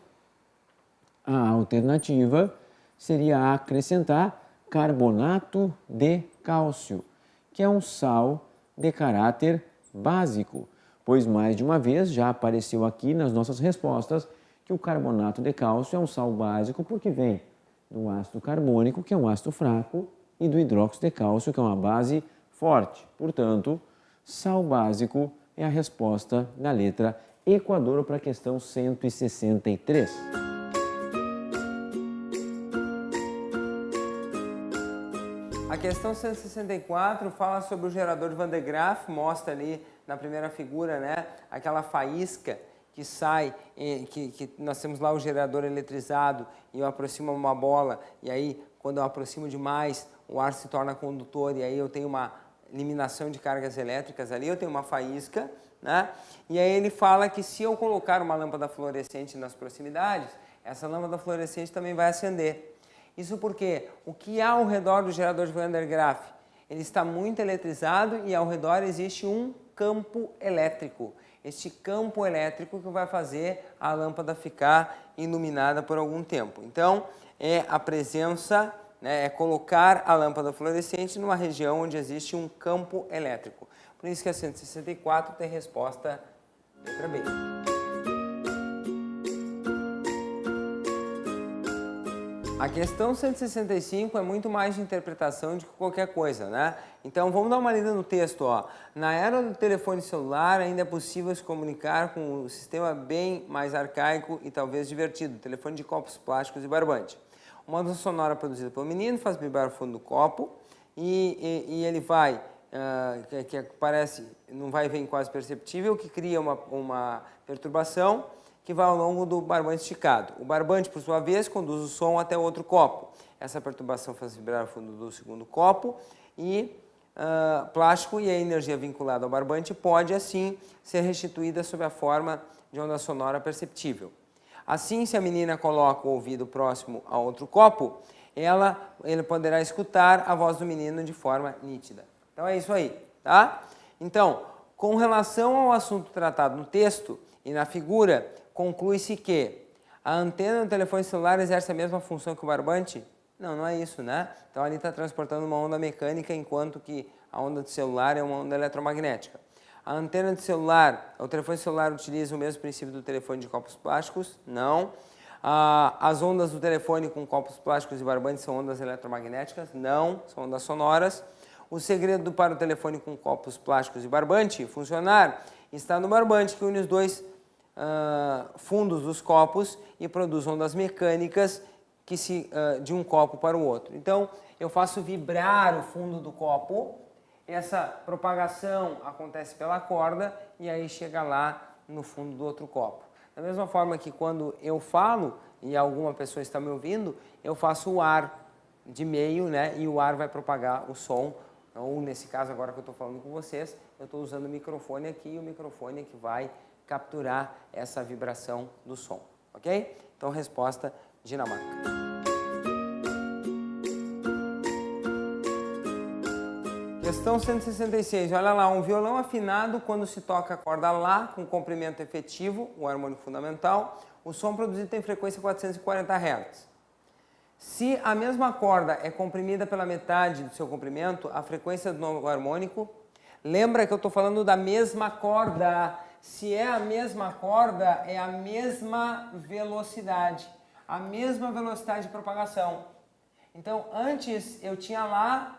a alternativa seria acrescentar carbonato de cálcio, que é um sal de caráter básico, pois mais de uma vez já apareceu aqui nas nossas respostas que o carbonato de cálcio é um sal básico porque vem do ácido carbônico, que é um ácido fraco, e do hidróxido de cálcio, que é uma base forte. Portanto, sal básico é a resposta da letra Equador para a questão 163. A questão 164 fala sobre o gerador de Van de Graaff, mostra ali na primeira figura, né, aquela faísca que sai, que nós temos lá o gerador eletrizado e eu aproximo uma bola e aí quando eu aproximo demais o ar se torna condutor e aí eu tenho uma eliminação de cargas elétricas ali, eu tenho uma faísca, né? E aí ele fala que se eu colocar uma lâmpada fluorescente nas proximidades, essa lâmpada fluorescente também vai acender. Isso porque o que há ao redor do gerador de Van de Graaff? Ele está muito eletrizado e ao redor existe um campo elétrico. Este campo elétrico que vai fazer a lâmpada ficar iluminada por algum tempo. Então, é a presença, né, é colocar a lâmpada fluorescente numa região onde existe um campo elétrico. Por isso que a 164 tem resposta letra B. A questão 165 é muito mais de interpretação do que qualquer coisa, né? Então vamos dar uma lida no texto, ó. Na era do telefone celular ainda é possível se comunicar com um sistema bem mais arcaico e talvez divertido, telefone de copos plásticos e barbante. Uma onda sonora produzida pelo menino faz vibrar o fundo do copo e ele vai, que parece, não vai ver quase perceptível, que cria uma perturbação que vai ao longo do barbante esticado. O barbante, por sua vez, conduz o som até outro copo. Essa perturbação faz vibrar o fundo do segundo copo e plástico e a energia vinculada ao barbante pode, assim, ser restituída sob a forma de onda sonora perceptível. Assim, se a menina coloca o ouvido próximo a outro copo, ele poderá escutar a voz do menino de forma nítida. Então é isso aí, tá? Então, com relação ao assunto tratado no texto e na figura, conclui-se que a antena do telefone celular exerce a mesma função que o barbante? Não, não é isso, né? Então ali está transportando uma onda mecânica, enquanto que a onda do celular é uma onda eletromagnética. A antena do celular, o telefone celular utiliza o mesmo princípio do telefone de copos plásticos? Não. As ondas do telefone com copos plásticos e barbantes são ondas eletromagnéticas? Não, são ondas sonoras. O segredo para o telefone com copos plásticos e barbante funcionar está no barbante, que une os dois fundos dos copos e produz ondas mecânicas que de um copo para o outro. Então, eu faço vibrar o fundo do copo, essa propagação acontece pela corda e aí chega lá no fundo do outro copo. Da mesma forma que quando eu falo e alguma pessoa está me ouvindo, eu faço o ar de meio, né? E o ar vai propagar o som. Ou nesse caso agora que eu estou falando com vocês, eu estou usando o microfone aqui e o microfone é que vai capturar essa vibração do som, ok? Então, resposta Dinamarca. Questão 166, olha lá, um violão afinado quando se toca a corda Lá com comprimento efetivo, o harmônico fundamental, o som produzido tem frequência 440 Hz. Se a mesma corda é comprimida pela metade do seu comprimento, a frequência do novo harmônico, lembra que eu estou falando da mesma corda. Se é a mesma corda, é a mesma velocidade de propagação. Então, antes eu tinha lá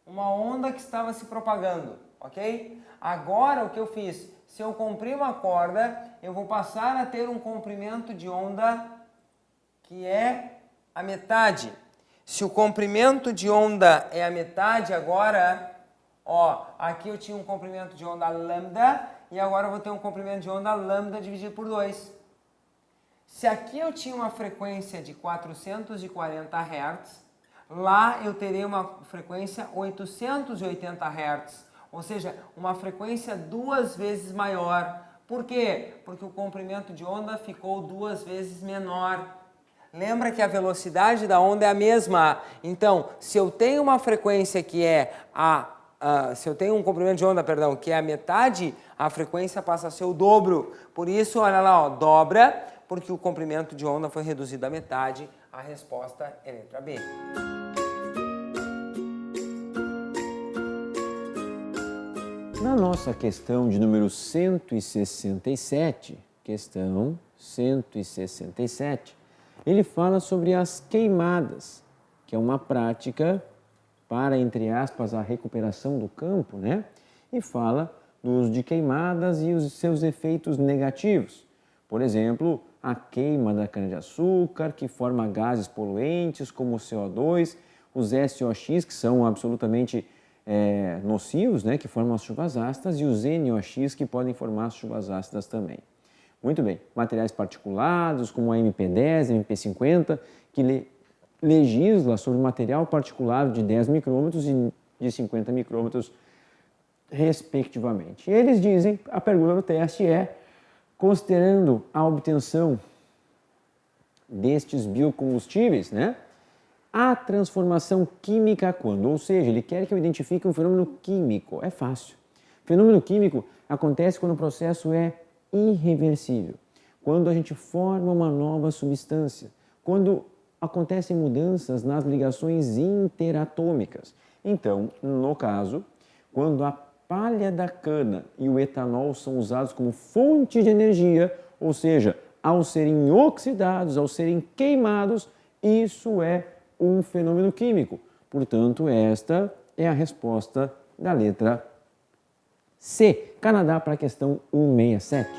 uma onda que estava se propagando, ok? Agora, o que eu fiz? Se eu comprir uma corda, eu vou passar a ter um comprimento de onda que é a metade. Se o comprimento de onda é a metade agora, ó, aqui eu tinha um comprimento de onda lambda e agora eu vou ter um comprimento de onda lambda dividido por 2. Se aqui eu tinha uma frequência de 440 Hz, lá eu terei uma frequência 880 Hz, ou seja, uma frequência 2 vezes maior. Por quê? Porque o comprimento de onda ficou 2 vezes menor. Lembra que a velocidade da onda é a mesma. Então, se eu tenho uma frequência que é se eu tenho um comprimento de onda, perdão, que é a metade, a frequência passa a ser o dobro. Por isso, olha lá, ó, dobra, porque o comprimento de onda foi reduzido à metade. A resposta é letra B. Na nossa questão de número 167, questão 167, ele fala sobre as queimadas, que é uma prática para, entre aspas, a recuperação do campo, né? E fala do uso de queimadas e os seus efeitos negativos. Por exemplo, a queima da cana-de-açúcar, que forma gases poluentes como o CO2, os SOx, que são absolutamente nocivos, né? Que formam as chuvas ácidas, e os NOx, que podem formar as chuvas ácidas também. Muito bem, materiais particulados como a MP10, a MP50, que legisla sobre material particulado de 10 micrômetros e de 50 micrômetros, respectivamente. E eles dizem, a pergunta do teste é, considerando a obtenção destes biocombustíveis, né, a transformação química quando? Ou seja, ele quer que eu identifique um fenômeno químico. É fácil. O fenômeno químico acontece quando o processo é irreversível, quando a gente forma uma nova substância, quando acontecem mudanças nas ligações interatômicas. Então, no caso, quando a palha da cana e o etanol são usados como fonte de energia, ou seja, ao serem oxidados, ao serem queimados, isso é um fenômeno químico. Portanto, esta é a resposta da letra C. Canadá para a questão 167.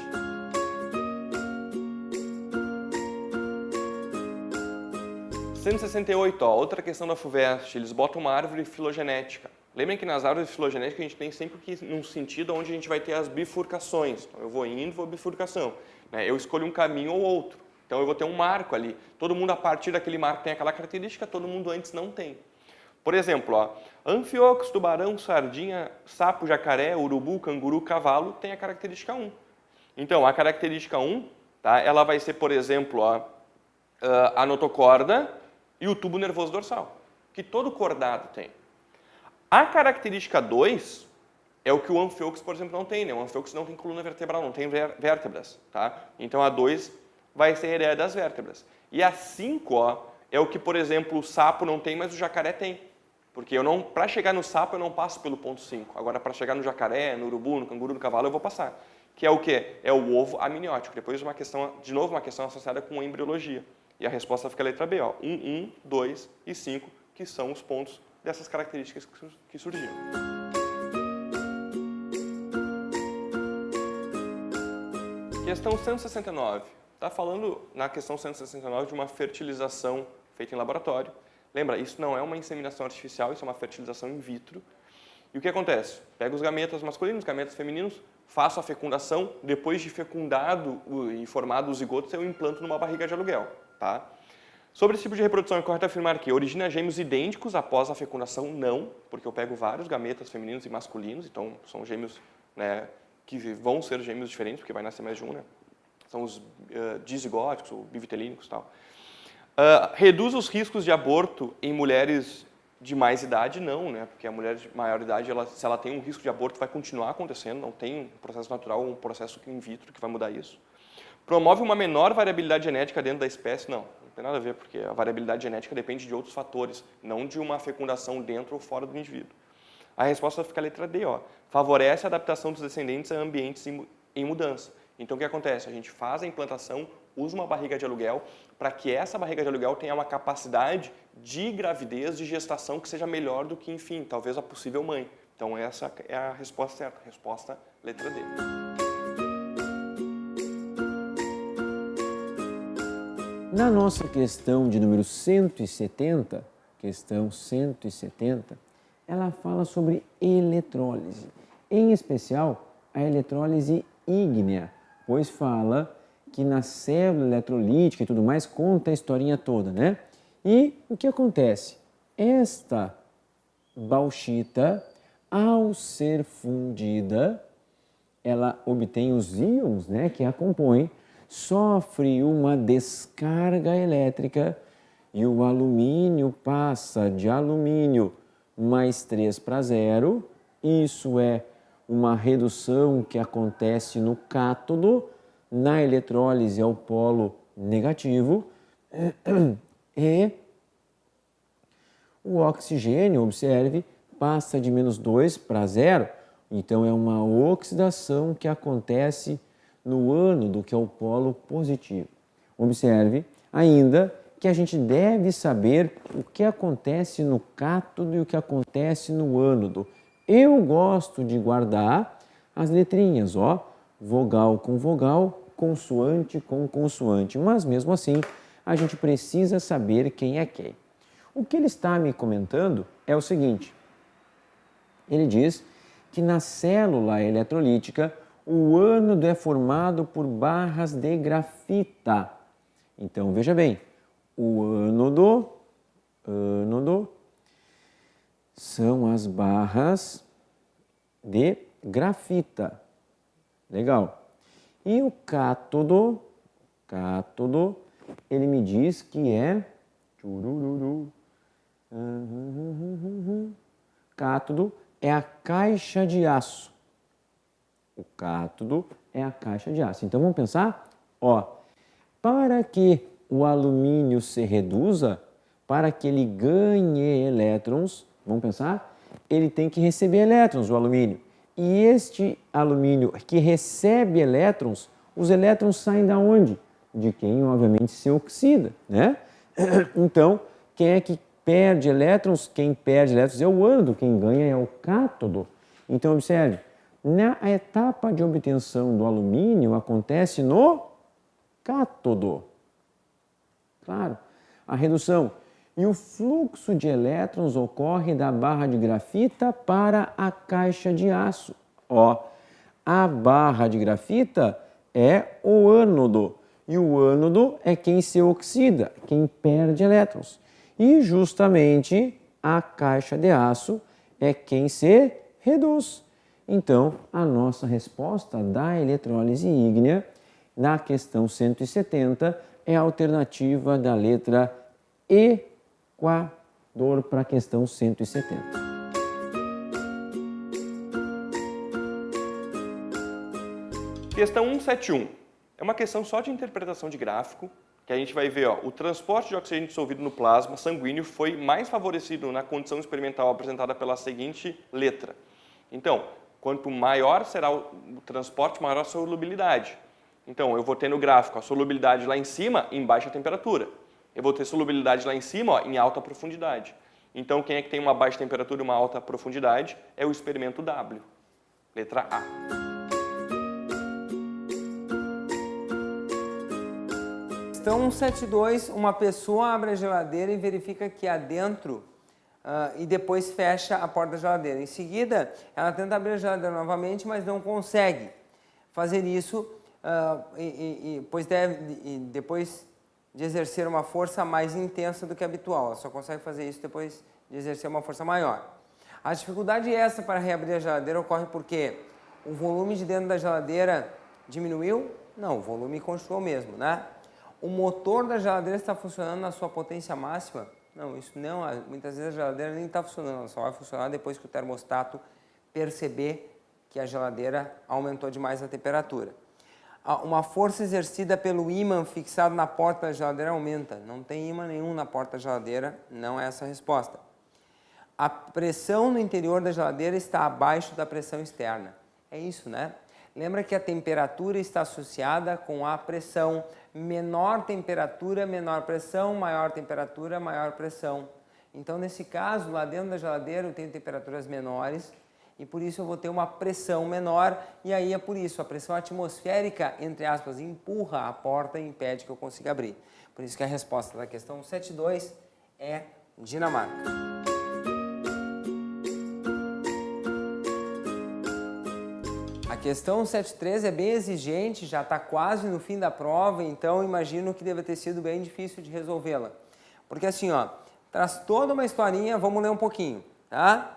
Cento e 168, ó, outra questão da FUVEST, eles botam uma árvore filogenética. Lembrem que nas árvores filogenéticas a gente tem sempre que ir num sentido onde a gente vai ter as bifurcações. Então, eu vou indo, vou bifurcação. Né? Eu escolho um caminho ou outro. Então eu vou ter um marco ali. Todo mundo a partir daquele marco tem aquela característica, todo mundo antes não tem. Por exemplo, ó, anfíox, tubarão, sardinha, sapo, jacaré, urubu, canguru, cavalo tem a característica 1. Então, a característica 1, tá, ela vai ser, por exemplo, ó, a notocorda e o tubo nervoso dorsal, que todo cordado tem. A característica 2 é o que o anfíox, por exemplo, não tem. Né? O anfíox não tem coluna vertebral, não tem vértebras. Tá? Então, a 2 vai ser a ideia das vértebras. E a 5 ó, é o que, por exemplo, o sapo não tem, mas o jacaré tem. Porque para chegar no sapo eu não passo pelo ponto 5. Agora, para chegar no jacaré, no urubu, no canguru, no cavalo, eu vou passar. Que é o quê? É o ovo amniótico. Depois uma questão, de novo, uma questão associada com embriologia. E a resposta fica a letra B, ó. 1, 2 e 5, que são os pontos dessas características que surgiram. Questão 169. Está falando, na questão 169, de uma fertilização feita em laboratório. Lembra, isso não é uma inseminação artificial, isso é uma fertilização in vitro. E o que acontece? Pega os gametas masculinos, os gametas femininos, faço a fecundação, depois de fecundado e formado os zigotos, eu implanto numa barriga de aluguel, tá? Sobre esse tipo de reprodução, é correto afirmar que origina gêmeos idênticos após a fecundação? Não, porque eu pego vários gametas femininos e masculinos, então são gêmeos, né, que vão ser gêmeos diferentes, porque vai nascer mais de um, né? São os dizigóticos, ou bivitelínicos e tal. Reduz os riscos de aborto em mulheres de mais idade? Não, né? Porque a mulher de maior idade, se ela tem um risco de aborto, vai continuar acontecendo, não tem um processo natural ou um processo in vitro que vai mudar isso. Promove uma menor variabilidade genética dentro da espécie? Não, não tem nada a ver, porque a variabilidade genética depende de outros fatores, não de uma fecundação dentro ou fora do indivíduo. A resposta fica a letra D, ó. Favorece a adaptação dos descendentes a ambientes em mudança. Então, o que acontece? A gente faz a implantação, usa uma barriga de aluguel, para que essa barriga de aluguel tenha uma capacidade de gravidez, de gestação, que seja melhor do que, enfim, talvez a possível mãe. Então, essa é a resposta certa. Resposta, letra D. Na nossa questão de número 170, questão 170, ela fala sobre eletrólise, em especial a eletrólise ígnea, pois fala que na célula eletrolítica e tudo mais conta a historinha toda, né? E o que acontece? Esta bauxita, ao ser fundida, ela obtém os íons, né, que a compõem, sofre uma descarga elétrica e o alumínio passa de alumínio mais 3 para 0. Isso é uma redução que acontece no cátodo, na eletrólise ao polo negativo, e o oxigênio, observe, passa de -2 para 0. Então, é uma oxidação que acontece no ânodo, que é o polo positivo. Observe ainda que a gente deve saber o que acontece no cátodo e o que acontece no ânodo. Eu gosto de guardar as letrinhas, ó, vogal com vogal, consoante com consoante, mas mesmo assim a gente precisa saber quem é quem. O que ele está me comentando é o seguinte: ele diz que na célula eletrolítica o ânodo é formado por barras de grafita. Então, veja bem, o ânodo são as barras de grafita. Legal. E o cátodo, ele me diz que é cátodo é a caixa de aço. O cátodo é a caixa de aço. Então, vamos pensar? Ó, para que o alumínio se reduza, para que ele ganhe elétrons, vamos pensar? Ele tem que receber elétrons, o alumínio. E este alumínio que recebe elétrons, os elétrons saem da onde? De quem, obviamente, se oxida, né? Então, quem é que perde elétrons? Quem perde elétrons é o ânodo, quem ganha é o cátodo. Então, observe, na etapa de obtenção do alumínio acontece no cátodo. Claro, a redução. E o fluxo de elétrons ocorre da barra de grafita para a caixa de aço. Ó, a barra de grafita é o ânodo. E o ânodo é quem se oxida, quem perde elétrons. E justamente a caixa de aço é quem se reduz. Então, a nossa resposta da eletrólise ígnea na questão 170 é a alternativa da letra Equador para a questão 170. Questão 171. É uma questão só de interpretação de gráfico, que a gente vai ver, ó, o transporte de oxigênio dissolvido no plasma sanguíneo foi mais favorecido na condição experimental apresentada pela seguinte letra. Então, quanto maior será o transporte, maior a solubilidade. Então, eu vou ter no gráfico a solubilidade lá em cima, em baixa temperatura. Eu vou ter solubilidade lá em cima, ó, em alta profundidade. Então, quem é que tem uma baixa temperatura e uma alta profundidade? É o experimento W. Letra A. Questão 172, uma pessoa abre a geladeira e verifica que há dentro e depois fecha a porta da geladeira. Em seguida, ela tenta abrir a geladeira novamente, mas não consegue fazer isso, depois de exercer uma força mais intensa do que habitual. Ela só consegue fazer isso depois de exercer uma força maior. A dificuldade essa para reabrir a geladeira ocorre porque o volume de dentro da geladeira diminuiu? Não, o volume continuou mesmo, né? O motor da geladeira está funcionando na sua potência máxima? Não, isso não. Muitas vezes a geladeira nem está funcionando, ela só vai funcionar depois que o termostato perceber que a geladeira aumentou demais a temperatura. Uma força exercida pelo ímã fixado na porta da geladeira aumenta. Não tem ímã nenhum na porta da geladeira, não é essa a resposta. A pressão no interior da geladeira está abaixo da pressão externa. É isso, né? Lembra que a temperatura está associada com a pressão. Menor temperatura, menor pressão, maior temperatura, maior pressão. Então, nesse caso, lá dentro da geladeira eu tenho temperaturas menores e por isso eu vou ter uma pressão menor e aí é por isso a pressão atmosférica, entre aspas, empurra a porta e impede que eu consiga abrir. Por isso que a resposta da questão 7.2 é Dinamarca. A questão 7.3 é bem exigente, já está quase no fim da prova, então imagino que deve ter sido bem difícil de resolvê-la. Porque assim, ó, traz toda uma historinha, vamos ler um pouquinho, tá?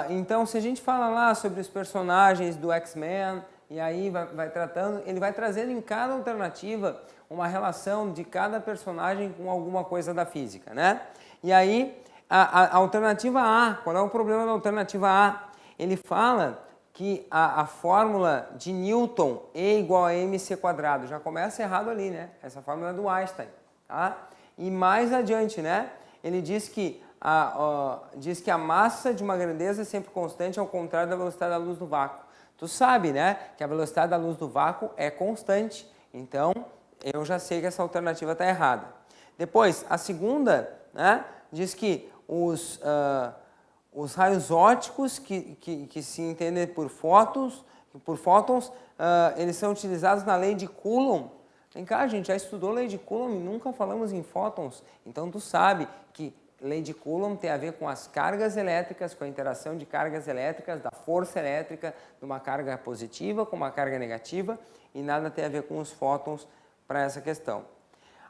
Então, se a gente fala lá sobre os personagens do X-Men, e aí vai tratando, ele vai trazendo em cada alternativa uma relação de cada personagem com alguma coisa da física, né? E aí, a alternativa A, qual é o problema da alternativa A? Ele fala que a fórmula de Newton, E igual a mc², já começa errado ali, né? Essa fórmula é do Einstein, tá? E mais adiante, né? Ele diz que a massa de uma grandeza é sempre constante, ao contrário da velocidade da luz do vácuo. Tu sabe, né? Que a velocidade da luz do vácuo é constante. Então, eu já sei que essa alternativa está errada. Depois, a segunda, né? Diz que os raios ópticos que se entendem por fótons, eles são utilizados na lei de Coulomb. Vem cá, a gente já estudou lei de Coulomb e nunca falamos em fótons. Então, tu sabe que lei de Coulomb tem a ver com as cargas elétricas, com a interação de cargas elétricas, da força elétrica de uma carga positiva com uma carga negativa e nada tem a ver com os fótons para essa questão.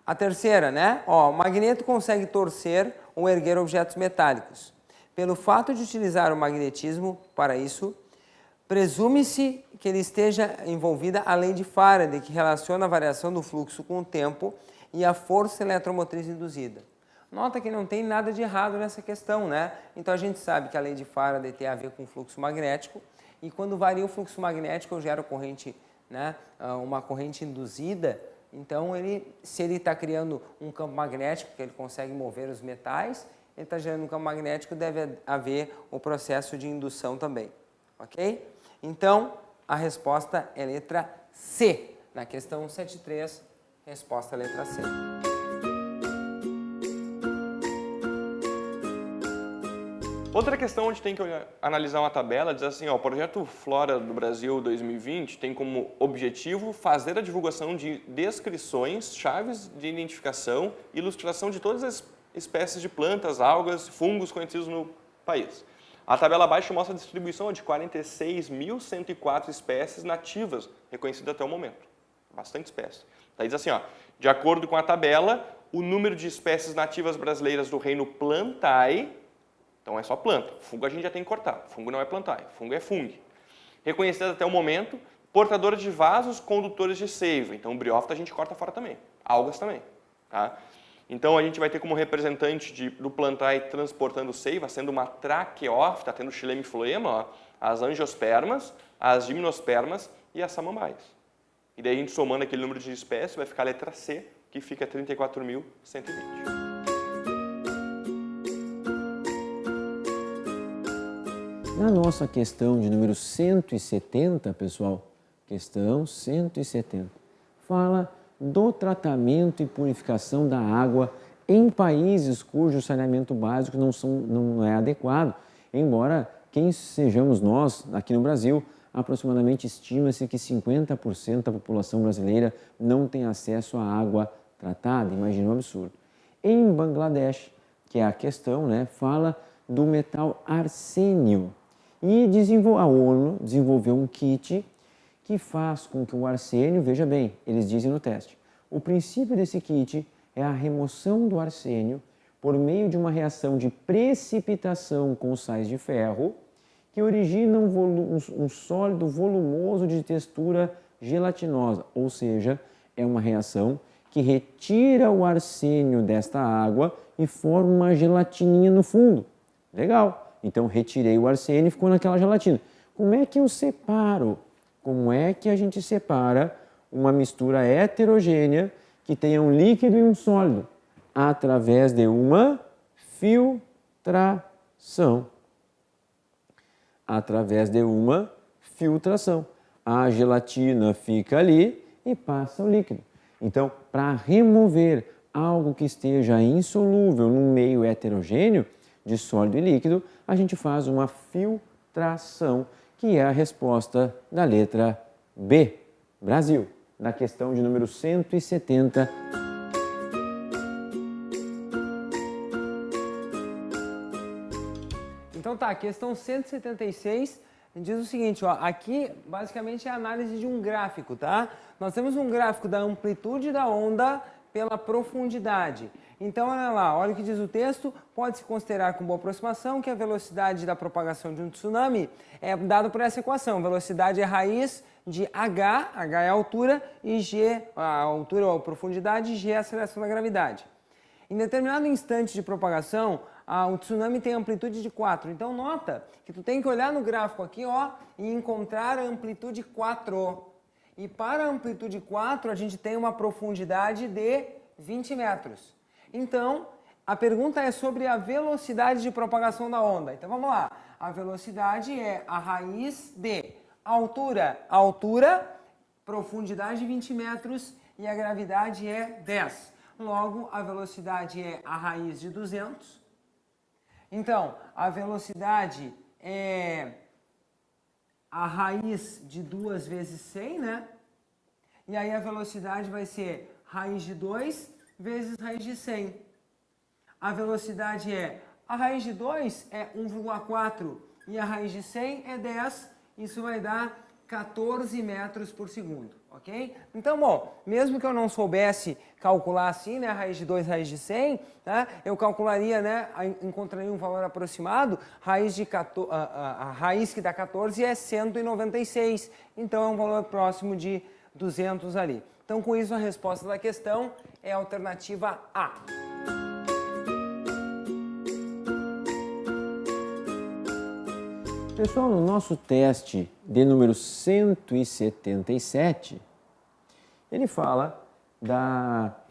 A terceira, né? O magneto consegue torcer ou erguer objetos metálicos. Pelo fato de utilizar o magnetismo para isso, presume-se que ele esteja envolvida a lei de Faraday, que relaciona a variação do fluxo com o tempo e a força eletromotriz induzida. Nota que não tem nada de errado nessa questão, né? Então a gente sabe que a lei de Faraday tem a ver com o fluxo magnético e quando varia o fluxo magnético eu gero corrente, né? Uma corrente induzida. Então se ele está criando um campo magnético que ele consegue mover os metais, ele está gerando um campo magnético, deve haver o processo de indução também, ok? Então a resposta é letra C. Na questão 7.3, resposta é letra C. Outra questão onde tem que analisar uma tabela diz assim, ó, o projeto Flora do Brasil 2020 tem como objetivo fazer a divulgação de descrições, chaves de identificação e ilustração de todas as espécies de plantas, algas, fungos conhecidos no país. A tabela abaixo mostra a distribuição de 46.104 espécies nativas reconhecidas até o momento. Bastante espécies. Daí diz assim, ó, de acordo com a tabela, o número de espécies nativas brasileiras do reino Plantae, então é só planta. Fungo a gente já tem que cortar. Fungo não é plantae, fungo é fungo. Reconhecidas até o momento, portadoras de vasos condutores de seiva. Então, briófita a gente corta fora também. Algas também. Tá? Então, a gente vai ter como representante do plantae transportando seiva, sendo uma traqueófita, tendo xilema e floema, ó, as angiospermas, as gimnospermas e as samambaias. E daí, a gente somando aquele número de espécies, vai ficar a letra C, que fica 34.120. Na nossa questão de número 170, pessoal, questão 170, fala do tratamento e purificação da água em países cujo saneamento básico não é adequado, embora quem sejamos nós, aqui no Brasil, aproximadamente estima-se que 50% da população brasileira não tem acesso à água tratada, imagina um absurdo. Em Bangladesh, que é a questão, né, fala do metal arsênio. E a ONU desenvolveu um kit que faz com que o arsênio, veja bem, eles dizem no teste, o princípio desse kit é a remoção do arsênio por meio de uma reação de precipitação com sais de ferro que origina um sólido volumoso de textura gelatinosa, ou seja, é uma reação que retira o arsênio desta água e forma uma gelatininha no fundo. Legal, então retirei o arsênio e ficou naquela gelatina. Como é que eu separo? Como é que a gente separa uma mistura heterogênea que tenha um líquido e um sólido? Através de uma filtração. Através de uma filtração. A gelatina fica ali e passa o líquido. Então, para remover algo que esteja insolúvel num meio heterogêneo de sólido e líquido, a gente faz uma filtração, que é a resposta da letra B, Brasil, na questão de número 170. Então tá, questão 176 diz o seguinte, ó, aqui basicamente é a análise de um gráfico, tá? Nós temos um gráfico da amplitude da onda pela profundidade. Então, olha lá, olha o que diz o texto, pode-se considerar com boa aproximação que a velocidade da propagação de um tsunami é dada por essa equação. Velocidade é raiz de h, h é a altura, e g, a altura ou a profundidade, e g é a aceleração da gravidade. Em determinado instante de propagação, o tsunami tem amplitude de 4. Então, nota que tu tem que olhar no gráfico aqui, ó, e encontrar a amplitude 4. E para a amplitude 4, a gente tem uma profundidade de 20 metros. Então, a pergunta é sobre a velocidade de propagação da onda. Então, vamos lá. A velocidade é a raiz de altura, profundidade 20 metros e a gravidade é 10. Logo, a velocidade é a raiz de 200. Então, a velocidade é a raiz de 2 vezes 100, né? E aí a velocidade vai ser raiz de 2 vezes raiz de 100. A velocidade a raiz de 2 é 1,4 e a raiz de 100 é 10. Isso vai dar 14 metros por segundo, ok? Então, bom, mesmo que eu não soubesse calcular assim, né, raiz de 2, raiz de 100, tá? Eu calcularia, né, encontraria um valor aproximado, a raiz que dá 14 é 196, então é um valor próximo de 200 ali. Então, com isso, a resposta da questão é a alternativa A. Pessoal, no nosso teste de número 177, ele fala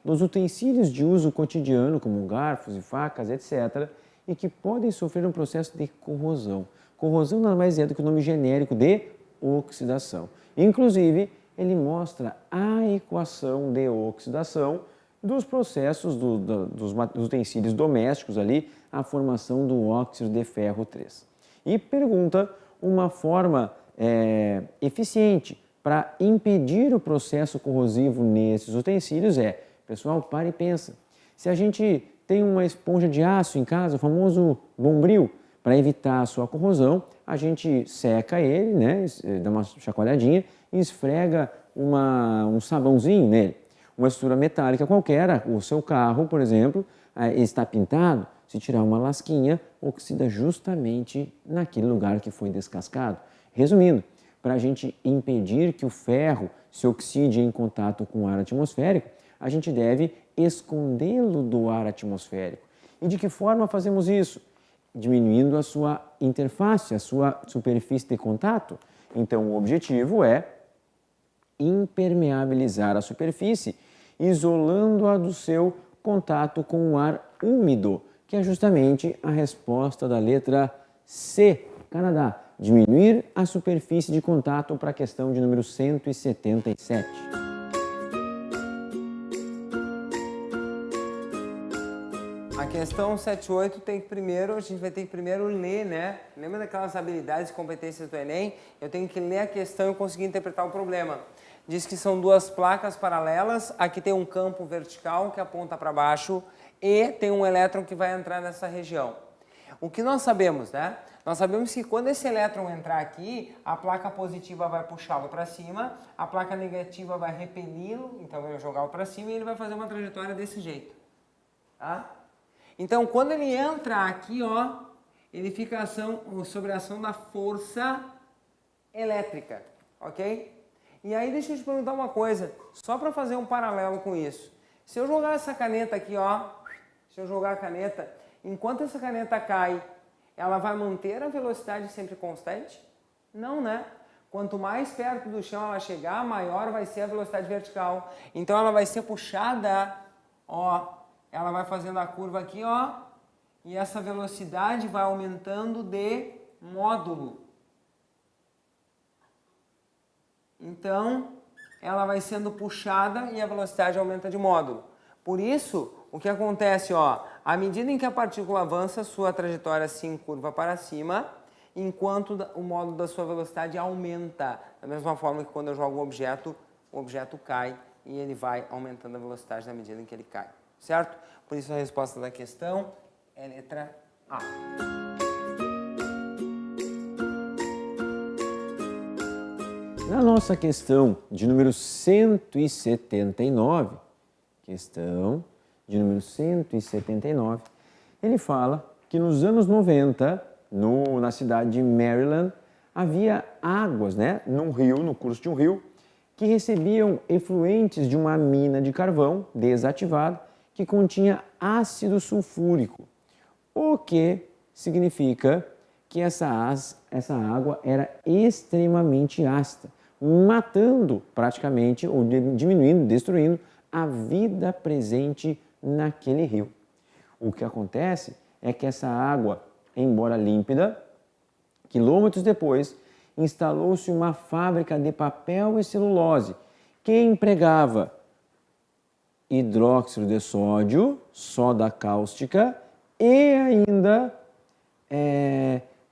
dos utensílios de uso cotidiano, como garfos e facas, etc., e que podem sofrer um processo de corrosão. Corrosão nada mais é do que o nome genérico de oxidação. Inclusive, ele mostra a equação de oxidação dos processos dos utensílios domésticos ali, a formação do óxido de ferro 3. E pergunta uma forma eficiente para impedir o processo corrosivo nesses utensílios pessoal, para e pensa. Se a gente tem uma esponja de aço em casa, o famoso bombril, para evitar a sua corrosão, a gente seca ele, né, dá uma chacoalhadinha e esfrega um sabãozinho nele. Uma estrutura metálica qualquer, o seu carro, por exemplo, está pintado, se tirar uma lasquinha, oxida justamente naquele lugar que foi descascado. Resumindo, para a gente impedir que o ferro se oxide em contato com o ar atmosférico, a gente deve escondê-lo do ar atmosférico. E de que forma fazemos isso? Diminuindo a sua interface, a sua superfície de contato. Então, o objetivo é impermeabilizar a superfície, isolando-a do seu contato com o ar úmido, que é justamente a resposta da letra C, Canadá. Diminuir a superfície de contato para a questão de número 177. A questão 78 a gente vai ter que primeiro ler, né? Lembra daquelas habilidades e competências do Enem? Eu tenho que ler a questão e conseguir interpretar o problema. Diz que são duas placas paralelas, aqui tem um campo vertical que aponta para baixo e tem um elétron que vai entrar nessa região. O que nós sabemos, né? Nós sabemos que quando esse elétron entrar aqui, a placa positiva vai puxá-lo para cima, a placa negativa vai repeli-lo, então vai jogá-lo para cima e ele vai fazer uma trajetória desse jeito, tá? Então, quando ele entra aqui, ó, ele fica sob a ação da força elétrica, ok? E aí deixa eu te perguntar uma coisa, só para fazer um paralelo com isso. Se eu jogar essa caneta aqui, ó, se eu jogar a caneta, enquanto essa caneta cai, ela vai manter a velocidade sempre constante? Não, né? Quanto mais perto do chão ela chegar, maior vai ser a velocidade vertical. Então ela vai ser puxada, ó, ela vai fazendo a curva aqui, ó, e essa velocidade vai aumentando de módulo. Então, ela vai sendo puxada e a velocidade aumenta de módulo. Por isso, o que acontece, ó, à medida em que a partícula avança, sua trajetória se encurva para cima, enquanto o módulo da sua velocidade aumenta. Da mesma forma que quando eu jogo um objeto, o objeto cai e ele vai aumentando a velocidade na medida em que ele cai. Certo? Por isso a resposta da questão é letra A. Na nossa questão de número 179, ele fala que nos anos 90, na cidade de Maryland, havia águas, né, no curso de um rio, que recebiam efluentes de uma mina de carvão desativada que continha ácido sulfúrico, o que significa que essa água era extremamente ácida, matando praticamente, ou diminuindo, destruindo a vida presente naquele rio. O que acontece é que essa água, embora límpida, quilômetros depois, instalou-se uma fábrica de papel e celulose que empregava hidróxido de sódio, soda cáustica e ainda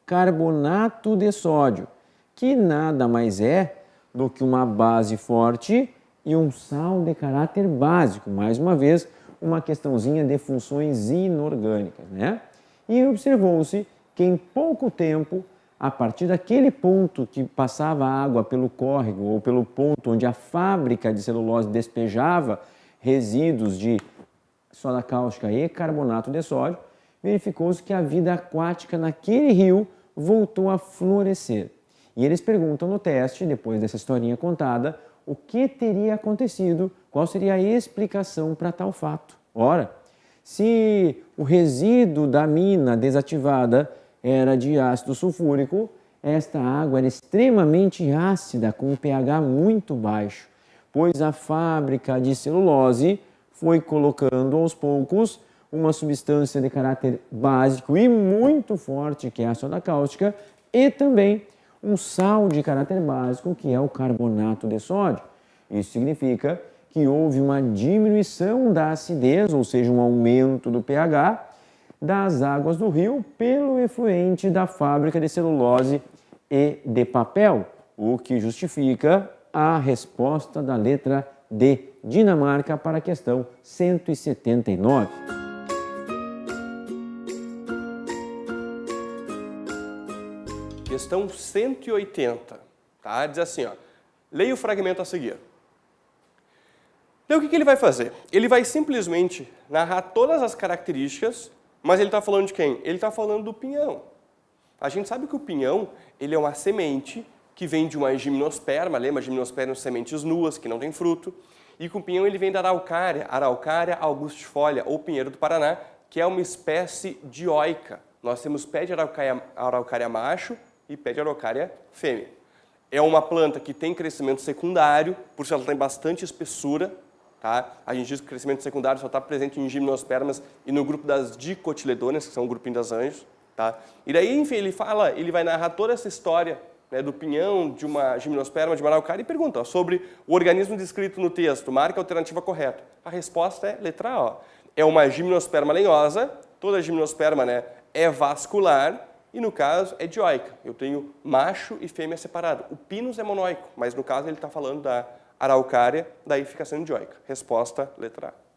carbonato de sódio, que nada mais é do que uma base forte e um sal de caráter básico. Mais uma vez, uma questãozinha de funções inorgânicas, né? E observou-se que em pouco tempo, a partir daquele ponto que passava água pelo córrego ou pelo ponto onde a fábrica de celulose despejava resíduos de soda cáustica e carbonato de sódio, verificou-se que a vida aquática naquele rio voltou a florescer. E eles perguntam no teste, depois dessa historinha contada, o que teria acontecido, qual seria a explicação para tal fato. Ora, se o resíduo da mina desativada era de ácido sulfúrico, esta água era extremamente ácida, com um pH muito baixo, pois a fábrica de celulose foi colocando aos poucos uma substância de caráter básico e muito forte, que é a soda cáustica, e também um sal de caráter básico, que é o carbonato de sódio. Isso significa que houve uma diminuição da acidez, ou seja, um aumento do pH das águas do rio pelo efluente da fábrica de celulose e de papel, o que justifica a resposta da letra D, Dinamarca, para a questão 179. Questão 180, tá? Diz assim, ó, leia o fragmento a seguir. Então, o que ele vai fazer? Ele vai simplesmente narrar todas as características, mas ele está falando de quem? Ele está falando do pinhão. A gente sabe que o pinhão, ele é uma semente que vem de uma gimnosperma, lembra? Gimnosperma são sementes nuas, que não tem fruto. E com o pinhão ele vem da Araucária augustifolia, ou pinheiro do Paraná, que é uma espécie dioica. Nós temos pé de araucária macho e pé de araucária fêmea. É uma planta que tem crescimento secundário, por isso ela tem bastante espessura. Tá? A gente diz que o crescimento secundário só está presente em gimnospermas e no grupo das dicotiledôneas, que são o grupinho das anjos. Tá? E daí, enfim, ele vai narrar toda essa história, né, do pinhão, de uma gimnosperma, de uma araucária, e pergunta, ó, sobre o organismo descrito no texto. Marca a alternativa correta. A resposta é letra A. Ó. É uma gimnosperma lenhosa, toda gimnosperma, né, é vascular, e no caso é dioica. Eu tenho macho e fêmea separado. O pinus é monóico, mas no caso ele está falando da araucária, daí fica sendo dioica. Resposta, letra A.